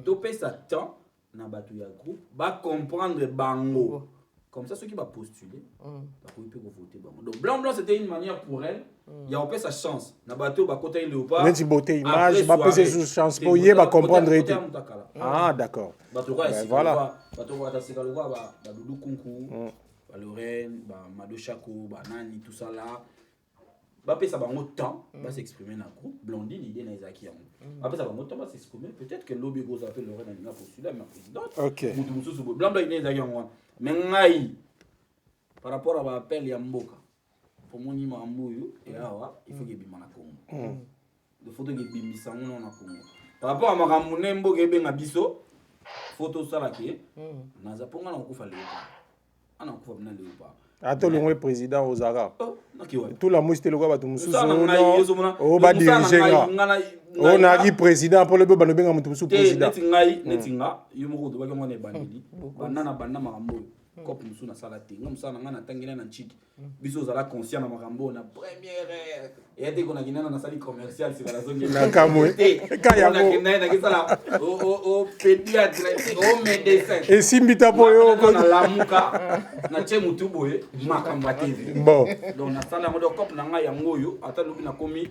Topé sa temps na batu ya groupe ba comprendre bango. Comme ça ceux qui va postuler, ba ko peut voter bango. Donc blanc c'était une manière pour elle, il y a opé sa chance. Na batu ba kota léopard. Mais tu beauté image, ba poser sous chance pour y ba comprendre été. Ah d'accord. Batu quoi voilà. Batu ko ta sika le ba dudu kunku. Lorraine, Mado Chako, Nani, tout ça là. Après ça va autant, va s'exprimer dans le groupe. Blondine, l'idée n'est pas après ça va autant, va s'exprimer. Peut-être que l'objet gros appelle Lorraine, elle a postulé, mais présidente. Ok. Blanc, il n'est pas mais par rapport à l'appel Yamboka, pour mon niveau Amboyo, et là, il faut qu'il y ait un Congo. Il faut qu'il y ait un Congo. Par rapport à Maramouné, Mboka, il y a un biso, photo ça là qui est, dans un ponga, on peut Attends le président aux Arabes. Tout la mousse le quoi tout on va diriger on a dit président pour le bébé nous benga mutu président netinga yumo ko ba ngone bandili banana makambo cop musu na sala te ngam sana ngana tangina na chiki biso zala conscient na makambo na première et dès qu'on a gina na sali commercial c'est la zone na kamwe kaya mo na kisala o pédiatre o médecin et simbita poyo ko na lamuka na che mutu boye makambo TV bon donc na sala mo cop na nga yango yo ata lobi na komi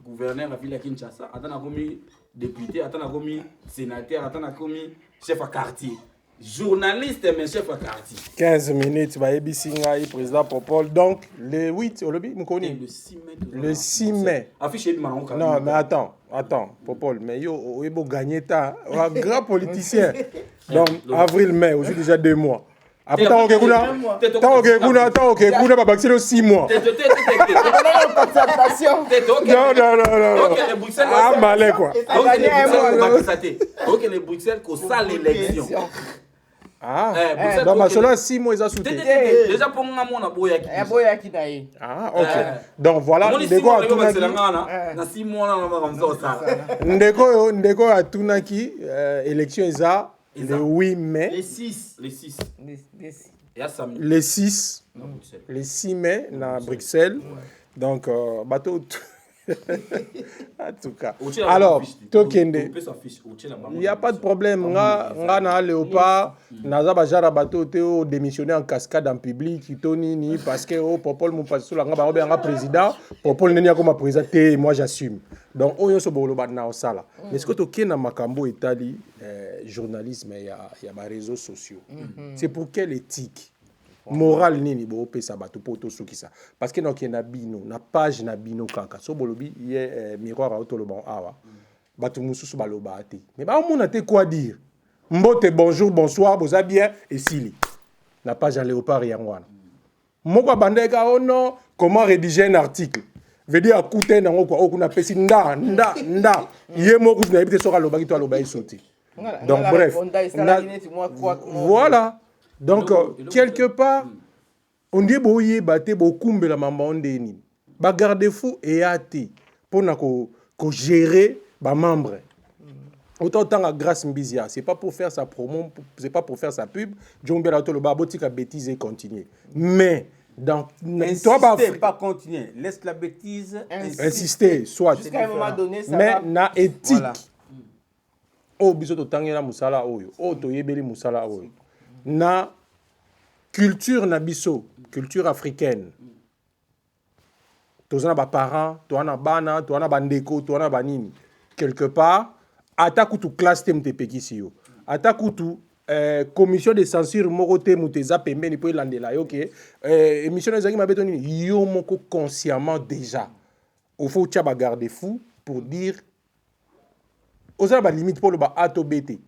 gouverneur la ville à Kinshasa ata na komi député ata na komi sénateur ata na komi chef à quartier journaliste mais chef à quartier 15 minutes va ebisinga président Popol donc le 8 au lobby mukoni le 6 mai affiché non mais attends Popol mais yo ebo gagner ta un grand politicien donc avril mai aussi déjà 2 mois après tant que kuna ba baxilo 6 mois non ah malé quoi OK les Bruxelles ko ça l'élection ah donc ma solo 6 mois ils a soutenu déjà pour nga mona boyaki naï ah OK donc voilà ndeko atunaki na 6 mois na comme ça ndeko atunaki élection eza le 8 mai le 6 mai na Bruxelles donc bateau En tout cas. Alors, Tokende, il n'y a pas de problème. Nga na Léopard, naza bajara bato teo démissionné en cascade en public, Tony ni parce que oh Popol mon passe la nga ba nga président, Popol neni comme président, moi j'assume. Donc oyo so bolo ba na osala. Mais ce que Tokende na makambo etali journalisme il y a ba réseaux sociaux. C'est pour quelle éthique? Moral nini bo pesa bato poto sukisa parce que no na bino na page na bino kaka so bolobi ye miroir auto le bon awa bato mususu baloba ate mais ba mona te quoi dire mbote bonjour bonsoir boza bien et sili na page à Léopard yangwana moko bandeka oh non comment rédiger un article veut dire akuté nango quoi okuna pesi nda ye moko na ebite soka loba ki to loba isoti donc bref voilà. Donc, quelque part, on dit boye bate bokumbe la mamba ondeni. Ba garde-fou et ati pour ko gérer ba membre. Autant à grâce Mbizia, c'est pas pour faire sa promo, c'est pas pour faire sa pub. John Berato le babotika bêtise et continuer. Mais dans insister, pas continuer. Laisse la bêtise insister, soit. Jusqu'à un moment donné, ça mais va. na éthique. Voilà. Oh bisoto tangela musala oyo. Oh toyebeli musala oyo. Na culture na biso, culture africaine. Tozana ba parents, toana bana, toana bandeko, toana banini. Quelque part, atakutu classe temte pekisio. Atakutu commission de censure moko te muteza pembeni po landela yo ke émission ezaki mabeto nini yo moko consciemment déjà. Il faut tia ba garder fou pour dire ozana ba limite pour le ba ato bete.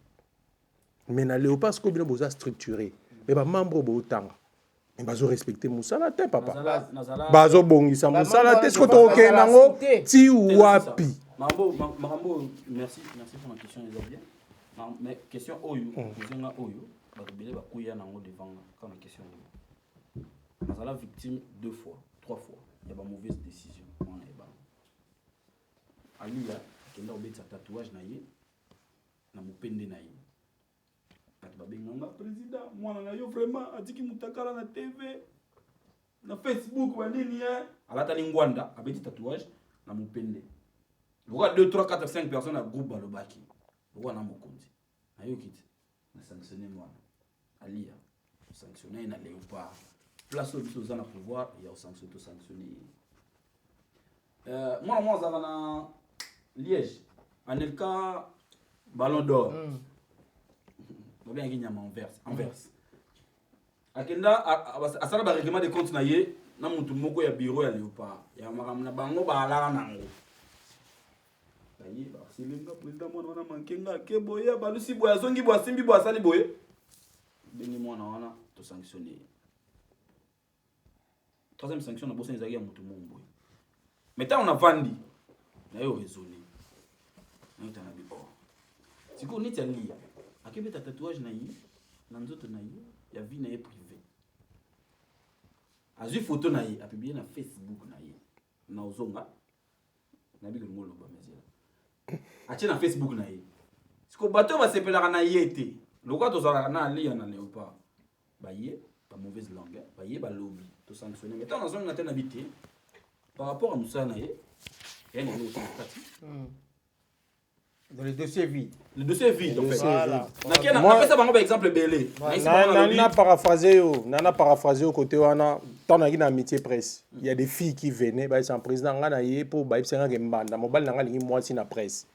Mais na Léopard ce que bien boza structuré. Mais ba membre bo tanga. Mais bazo respecter musala te papa. Bazo bongisa musala te ce que to ke nango ti wapi. Marambo merci pour la question les bien. Mais question oyo, posenga oyo, ba bele ba kuya nango devant quand la question. Nazala victime 2 fois, 3 fois. Il y a ba mauvaise décision. Alia kenda obetsa tatouage na ye na mupende na ye. Président, moi na yo vraiment atiki mutakala na TV na Facebook ba nini alata lingwanda abeti tatouage na mupende. Pourquoi 2 3 4 5 personnes à groupe balobaki. Pourquoi na mokonzi. Na yo kiti na sanctionner moi. Alia sanctionner na Léopard. Place au biso za na pouvoir il y a sanctionner. Moi ça va na Liège. En el cas Ballon d'Or. Bien qu'il y a Anvers. Akenda asala ba règlement de compte na ye na mutu moko ya bureau ya Léopard. Ya makamna bango ba alala nango. Bayi ba silinga président mwana wana mankenga ke boya balusi boya zongi boya simbi boya sali boye. Bengi mwana wana to sanctionner. Troisième sanction na bossa ezaki ya mutu mongbo. Maintenant on a vandi. Na yo raisonner. Na tana bi bon. Siko ni tali. Akebe ta tatouage na yi na nzoto na yi ya vie na ye privé. Azui photo na yi a publié na Facebook na yi. Na ozonga na bi ngolo ba mezela. Ache na Facebook na yi. Siko bato ba sepelaka na yi ete. Lokwa to zala na ali na Léopard. Ba yi pas mauvaise langue, ba yi ba lobby to sanctionner. Mais tant na zonga na bité par rapport à Moussa na yi, il y a une autre partie. Dans le dossier vide. Le dossier est vide, en fait. Voilà. Moi, ça par exemple belé. Nana paraphrasé au côté wana tant na gina amitié presse. Il y a des filles qui venaient ba sans président ngana yé pour ba ibsenga ke mbanda mobile nanga lingi mwasi na presse.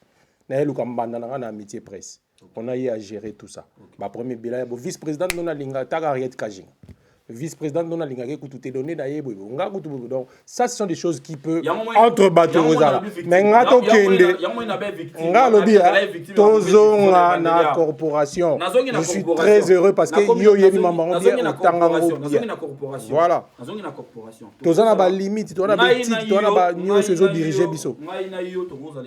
Na eluka mbanda nanga na amitié presse. On a eu à gérer tout ça. Ba premier bila bo vice-président nona linga Tagariet Kajing. Vice-président donna l'ingagé que tout est donné d'ailleurs donc ça ce sont des choses qui peuvent entre bateaux mais ngato kende ngalobi tozo na corporation je suis très heureux parce que yo yemi mama bien otangango bien voilà tozo na ba limite to na petit to na ba nyo se zo diriger biso ngai na yo to goza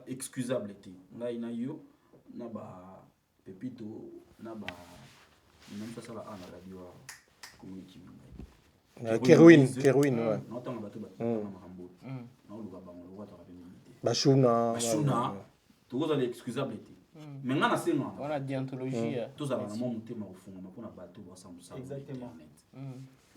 excusable té ngai na yo na ba pepito na ba même ça la ana radio Kerouin, ouais. Bashuna. Tout ça est excusable. Mais on a c'est on a déontologie. Tout ça là mon thème au fond, on a bateau ensemble ça. Exactement.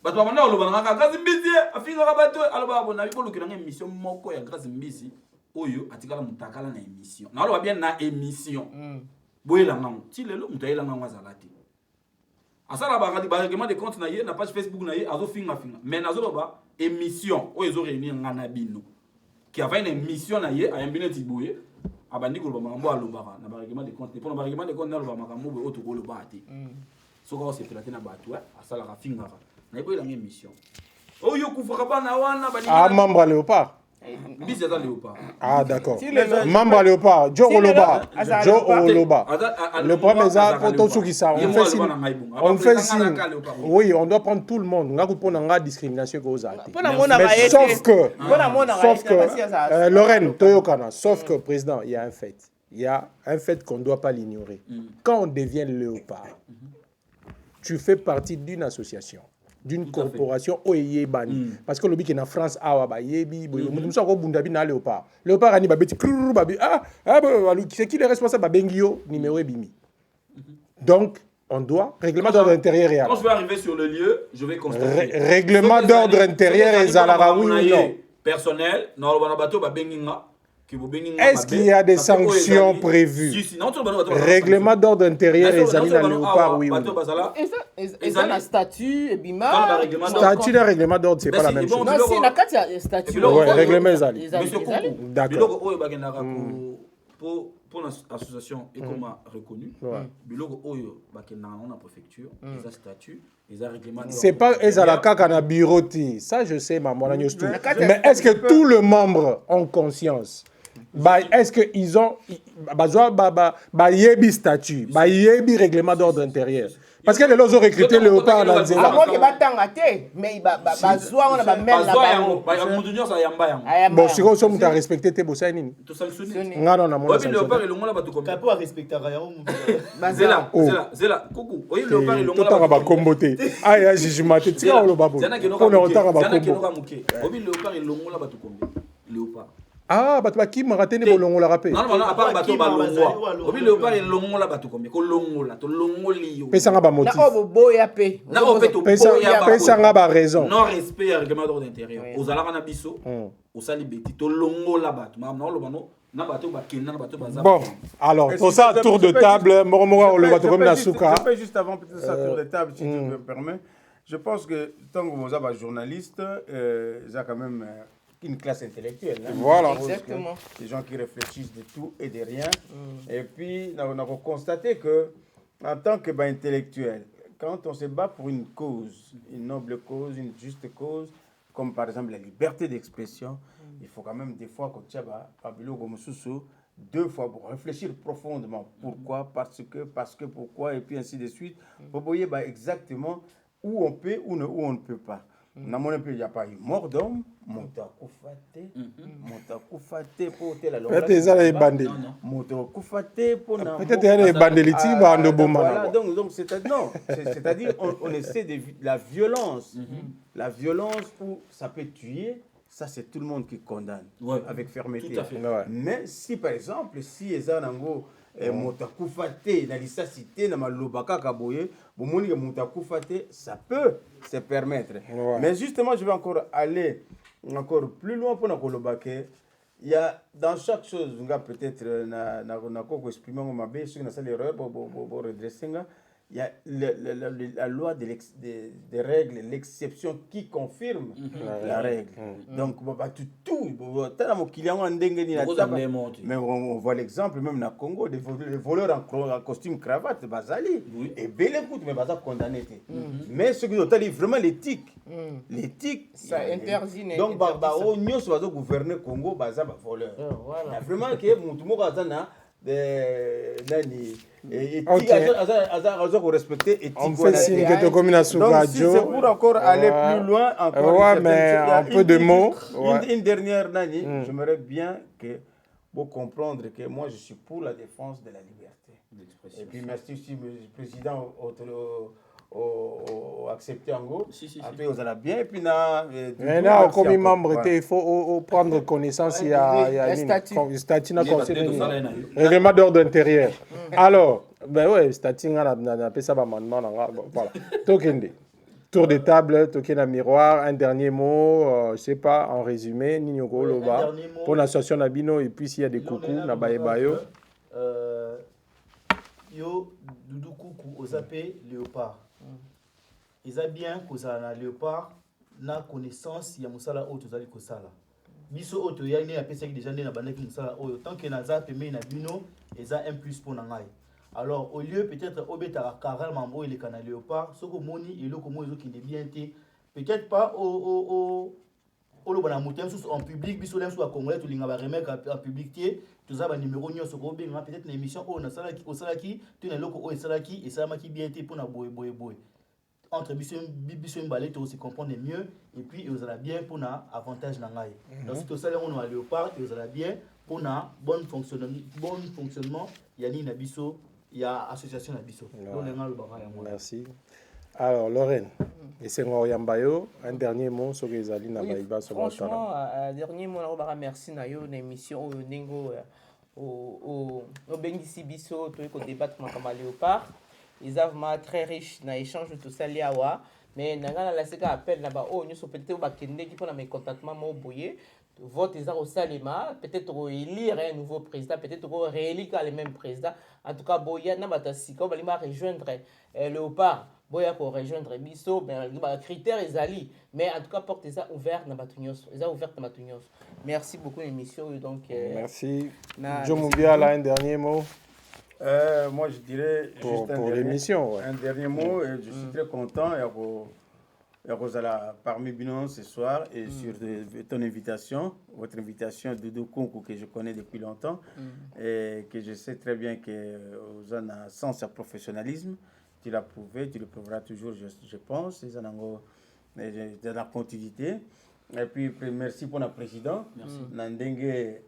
bato babanda koloba na Grâce Mbisi afingaka bato aloba bona ikolukela nga émission moko ya Grâce Mbisi oyo atikala mutakala na émission na aloba bien na émission boyelanga ngo ti lelo mutu ayelanga ngo azala te asala ba règlement de compte na ye na page Facebook na ye azofinga mais nazoloba émission oyo ezo réunir nga na bino qui avait une émission na ye ayambine ti boye abandi koloba makambo alobaka na ba règlement de compte pour na ba règlement de compte na aloba makambo boye oto koloba te soka o se plater na bato asala ka fingaka na boyelanga émission oyo kufaka bana wana bani membre à Léopard. Mbisi aza Léopard. Ah d'accord. Membre à Léopard, Joe Oloba. Le problème c'est on fait signe. Oui, on doit prendre tout le monde. On a pour discrimination que mais sauf que Lorraine Toyokana, sauf que président, il y a un fait. Il y a un fait qu'on ne doit pas l'ignorer. Quand on devient Léopard, tu fais partie d'une association, d'une corporation oyé bani parce que le bic en France awa ba yebi mutum so ko bunda bi na Léopard ani ba beti babi c'est qui le responsable ba bengio numéro bimi. Donc on doit règlement d'ordre intérieur. Quand je vais arriver sur le lieu, je vais constater règlement d'ordre intérieur et zalara oui non personnel na lo bana bato ba benginga. Est-ce qu'il y a des sanctions prévues? Règlement d'ordre intérieur et Zali na Léopard, oui. Et ça, la statut, et bima. Statut et règlement d'ordre, c'est pas la même chose. Non, c'est la carte, il y a statut. Ouais, règlement Zali. D'accord. Pour l'association Ekoma reconnue, bilogo oyo bakena na préfecture, ils ont statut, ils ont règlement. C'est pas ezalaka kana biroti, ça je sais maman na nyos tout. Mais est-ce que tous les membres ont conscience? Est-ce qu'ils ont yebi statut, yebi règlement d'ordre intérieur? Parce que les autres ont recruté Léopard dans Zéla. Avant que batangate, mais bazwa on a même là-bas. Bon, si on t'a respecté tes bossins nini? Tout ça le sonné. Non non non. Oui, Léopard et le monde batu comme. T'as pas respecté rien. Zéla, coucou. Oui, Léopard et le monde batu comme comboté. Ah ya jijumate. Tika olo babo. On est en retard ba combo. Oui, Léopard et le monde batu comme. Léopard. Ah, bato qui m'a raté les bolongo la rappé. Non, à part bato balongo. Obi Léopard et longo la bato comme ko longo la to longo liyo. Pesanga ba motif. Na obo boya pe. Na obo to boya ba. Pesanga ba raison. Non respect règlement d'ordre intérieur. Ozalaka na biso. Osali beti to longo la bato. Ma na lo bano na bato ba kenda na bato baza. Bon, alors pour ça tour de table, Moromora le bato comme na souka. Je peux juste avant peut-être ça tour de table si tu me permets. Je pense que tant que vous êtes journaliste, ça quand même une classe intellectuelle. Hein? Voilà. Exactement. Des gens qui réfléchissent de tout et de rien. Et puis, on a constaté que, en tant qu'intellectuel, quand on se bat pour une cause, une noble cause, une juste cause, comme par exemple la liberté d'expression, il faut quand même des fois qu'on tient Pablo Gomosusu, 2 fois pour réfléchir profondément. Pourquoi? Parce que, pourquoi, et puis ainsi de suite. Pour voyez exactement où on peut ou où on ne peut pas. Il n'y a pas eu mort d'homme, Motakufate pour la longue. Peut-être qu'il y a des bandits. Peut-être qu'il y a des bandits. Donc c'est-à-dire, on essaie de la violence. La violence où ça peut tuer, ça c'est tout le monde qui condamne avec fermeté. Tout à fait. Mais si par exemple, si Ezanango Motakufate, na lisacité, na malobaka kaboye, bomoni Motakufate, ça peut se permettre. Mais justement, je vais encore aller encore plus loin pour Nakolobake. Il y a dans chaque chose, peut-être, na exprimer mon mabé, sur une erreur pour redresser. Il y a la loi des règles, l'exception qui confirme la règle. Donc, tout, mais on voit l'exemple même dans le Congo, des voleurs en costume cravate, Bazali, et bel écoute, mais Bazali condamné. Mais ce qui est vraiment l'éthique. L'éthique, ça interdit. Donc, nous sommes gouverner le Congo, Bazali, voleur. Vraiment, que mon on fait signe que tu communes à Soukadio. C'est pour encore aller plus loin. Ouais, mais un peu de mots. Une dernière, Nani, j'aimerais bien que vous comprendre que moi je suis pour la défense de la liberté. Et puis merci aussi le président accepté en gros. Après vous allez bien et puis maintenant comme membre il faut prendre connaissance il y a une statut na règlement d'ordre intérieur. Alors ben ouais statut na appelle ça amendement voilà tokende Tour de table, Tokena Miroir, un dernier mot, je sais pas, en résumé, Ninyoko Loba, pour l'association Nabino, et puis s'il y a des coucous, Nabayebayo. Yo, Doudou Koukou, Ozapé, Léopard. Ils ont bien que ça Léopard, na connaissance, il y a Moussala Oto Zali Kosala. Biso Oto Yane a pesé déjà na bandaki Moussala Oto. Tant que Naza Peme Nabino, ils ont un plus pour Nangai. Alors, au lieu peut-être Obeta Karal Mambo et les canaux Léopard, ce que Moni et le Komo qui est bien été, peut-être pas au en public, biso lem soit congolais, tout l'ingaba remettre en public, tout ça, numéro nyo sur Robin, peut-être une émission au Salaki, au Salaki, tu n'es loco au Salaki, et ça m'a qui bien été pour na boy. Entre biso balé, tu se comprendre mieux, et puis vous allez bien pour na avantage nangai. Donc si tout ça, on a Léopard, vous allez bien pour na bon fonctionnement, il y a ni nabiso. Il y a association à Bissot. Merci. Alors, Lorraine, et c'est Yambayo, un dernier mot sur les alliés Nabaïba. Franchement, dernier mot, merci à une émission au Nengo, au Bengisi Bissot, au débat de Léopard. Ils sont très riches dans l'échange de tout ça. Mais nous avons laissé un appel là-bas. Nous sommes peut-être pour mes contactements vote au Salima, peut-être élire un nouveau président, peut-être réélire le même président. En tout cas, Boya n'a pas rejoindre Léopard, Boya pour rejoindre Bisso, les critères ils allient. Mais en tout cas, porte ça ouvert dans Batunios, ils ont ouvert dans Batunios. Merci beaucoup l'émission donc. Merci. Joe Moubia là un dernier mot. Moi je dirais pour l'émission. Un dernier mot et je suis très content parmi Binon ce soir et sur ton invitation, votre invitation de Doudou que je connais depuis longtemps et que je sais très bien que vous en avez sens à professionnalisme. Tu l'as prouvé, tu le prouveras toujours, je pense. Ils en ont de la continuité. Et puis merci pour notre président. Nandenge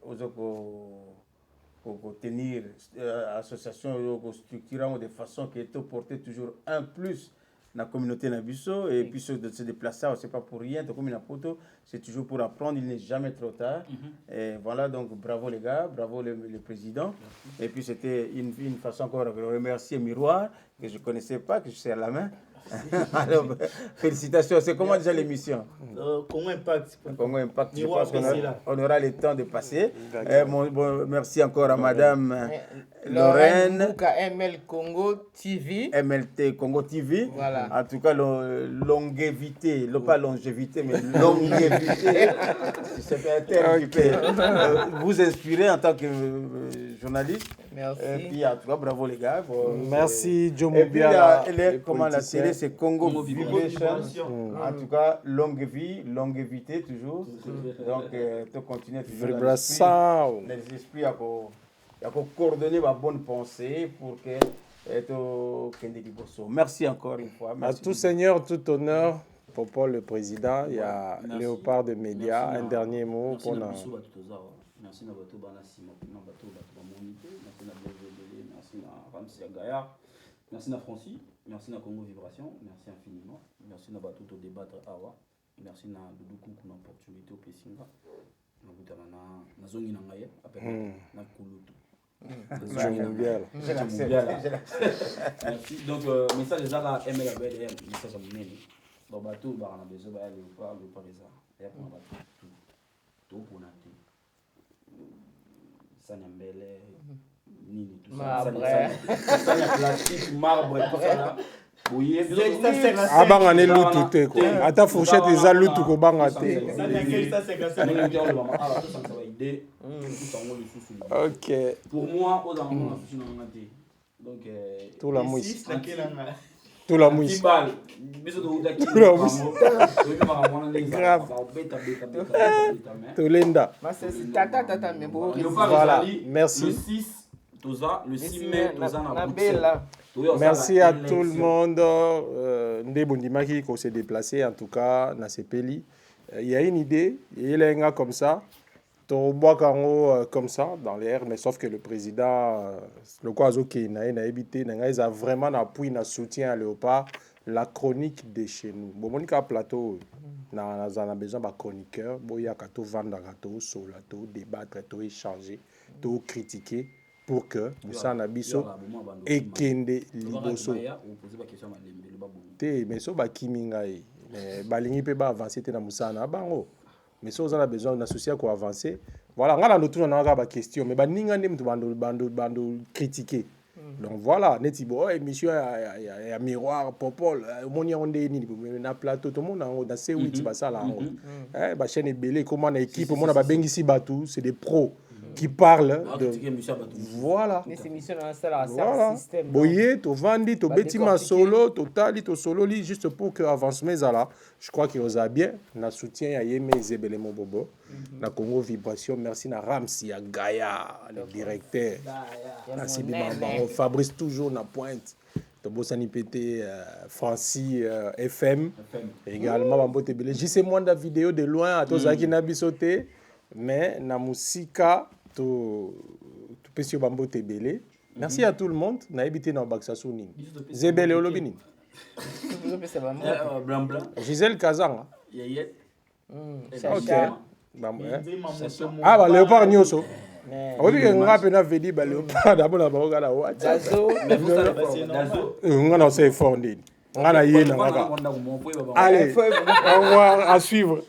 pour tenir l'association structurant de façon qui est portée toujours un plus dans la communauté Nabiso et puis de se déplacer, c'est pas pour rien, c'est toujours pour apprendre, il n'est jamais trop tard. Et voilà, donc bravo les gars, bravo le président. Et puis c'était une façon encore de remercier Miroir, que je ne connaissais pas, que je serre la main. Alors, félicitations, c'est comment déjà l'émission Congo Impact. Congo Impact, je pense qu'on aura le temps de passer. Merci encore à Madame Lorraine. ML Congo TV. MLT Congo TV. Voilà. En tout cas, longévité, pas longévité, mais longévité. C'est un terme qui peut vous inspirer en tant que journaliste. Merci. Et puis, en tout cas, bravo les gars. Merci, Joe Et puis, la télé, c'est Congo Vibration. En tout cas, longue vie, longévité toujours. Donc, tu continues toujours dans les esprits à coordonner ma bonne pensée pour que merci encore une fois. À tout seigneur, tout honneur pour Paul le président. Il y a Léopard de Média. Un dernier mot pour nous. Merci à vous, merci à Ramsey Gaillard, merci à Francis, merci à Congo Vibration, merci infiniment, merci à tout débattre Awa, merci à Doudou Koukou pour l'opportunité au Pessinga, na zongi na ngaye après na kulutu. Merci. Donc message déjà à MLABL, message à Mouneni. Donc bateau on a besoin d'aller voir le Parisa. Et pour bateau tout pour nater. Sanyambele nini tout ça. Sanya plastique, marbre tout ça là. Abanga ne lutu te ko. Ata fourchette eza lutu ko banga te. OK. Pour moi, aux amours, donc tout la mousse. Tout la mousse. Tout linda. Voilà. Merci. Le 6 mai, merci à tout le monde. Ndebondimaki qui s'est déplacé en tout cas dans ces pays. Il y a une idée, il y a un gars comme ça. Comme ça dans l'air, mais sauf que le président, le Kwazo qui n'a évité, il a vraiment appuyé, un soutien à Léopard, la chronique de chez nous. Bon, on a plateau, on a besoin d'un chroniqueur, il y a tout vendre, tout débattre, tout échanger, tout critiquer. pour que musana biso ekende liboso te mais so bakimi ngai balingi mpe baavancer te na musana bango mais so oza na besoin d'associer ko avancer voilà ngala ndo tuna na ba question mais baninga nde mtu bando critiquer donc voilà neti bo émission ya miroir popol moni on nde ni na plateau tout monde na C8 basala ngo ba chaîne ebele comment na équipe mona ba bengisi batu c'est des pros qui parle de voilà voilà boye to vandi to betima solo totali to solo li juste pour que avancement là je crois que vous a bien na soutien ya Yeme Zebele Mobobo na Congo Vibration merci na Ramsi ya Gaia le directeur na Sibi Mamba Fabrice toujours na pointe to bosani pété Francis FM également Bambote Belé je sais moi da vidéo de loin à tozaki na bisoté mais na musika to pesio Bambote Belé merci à tout le monde na habité na Baksasu nini Zebele olobini Gisèle Kazanga ok ah ba Léopard Nyoso obi ke ngape na vedi ba Léopard d'abord ba ngana wa ngana c'est fort ndini ngana yena ngaka allez on va à suivre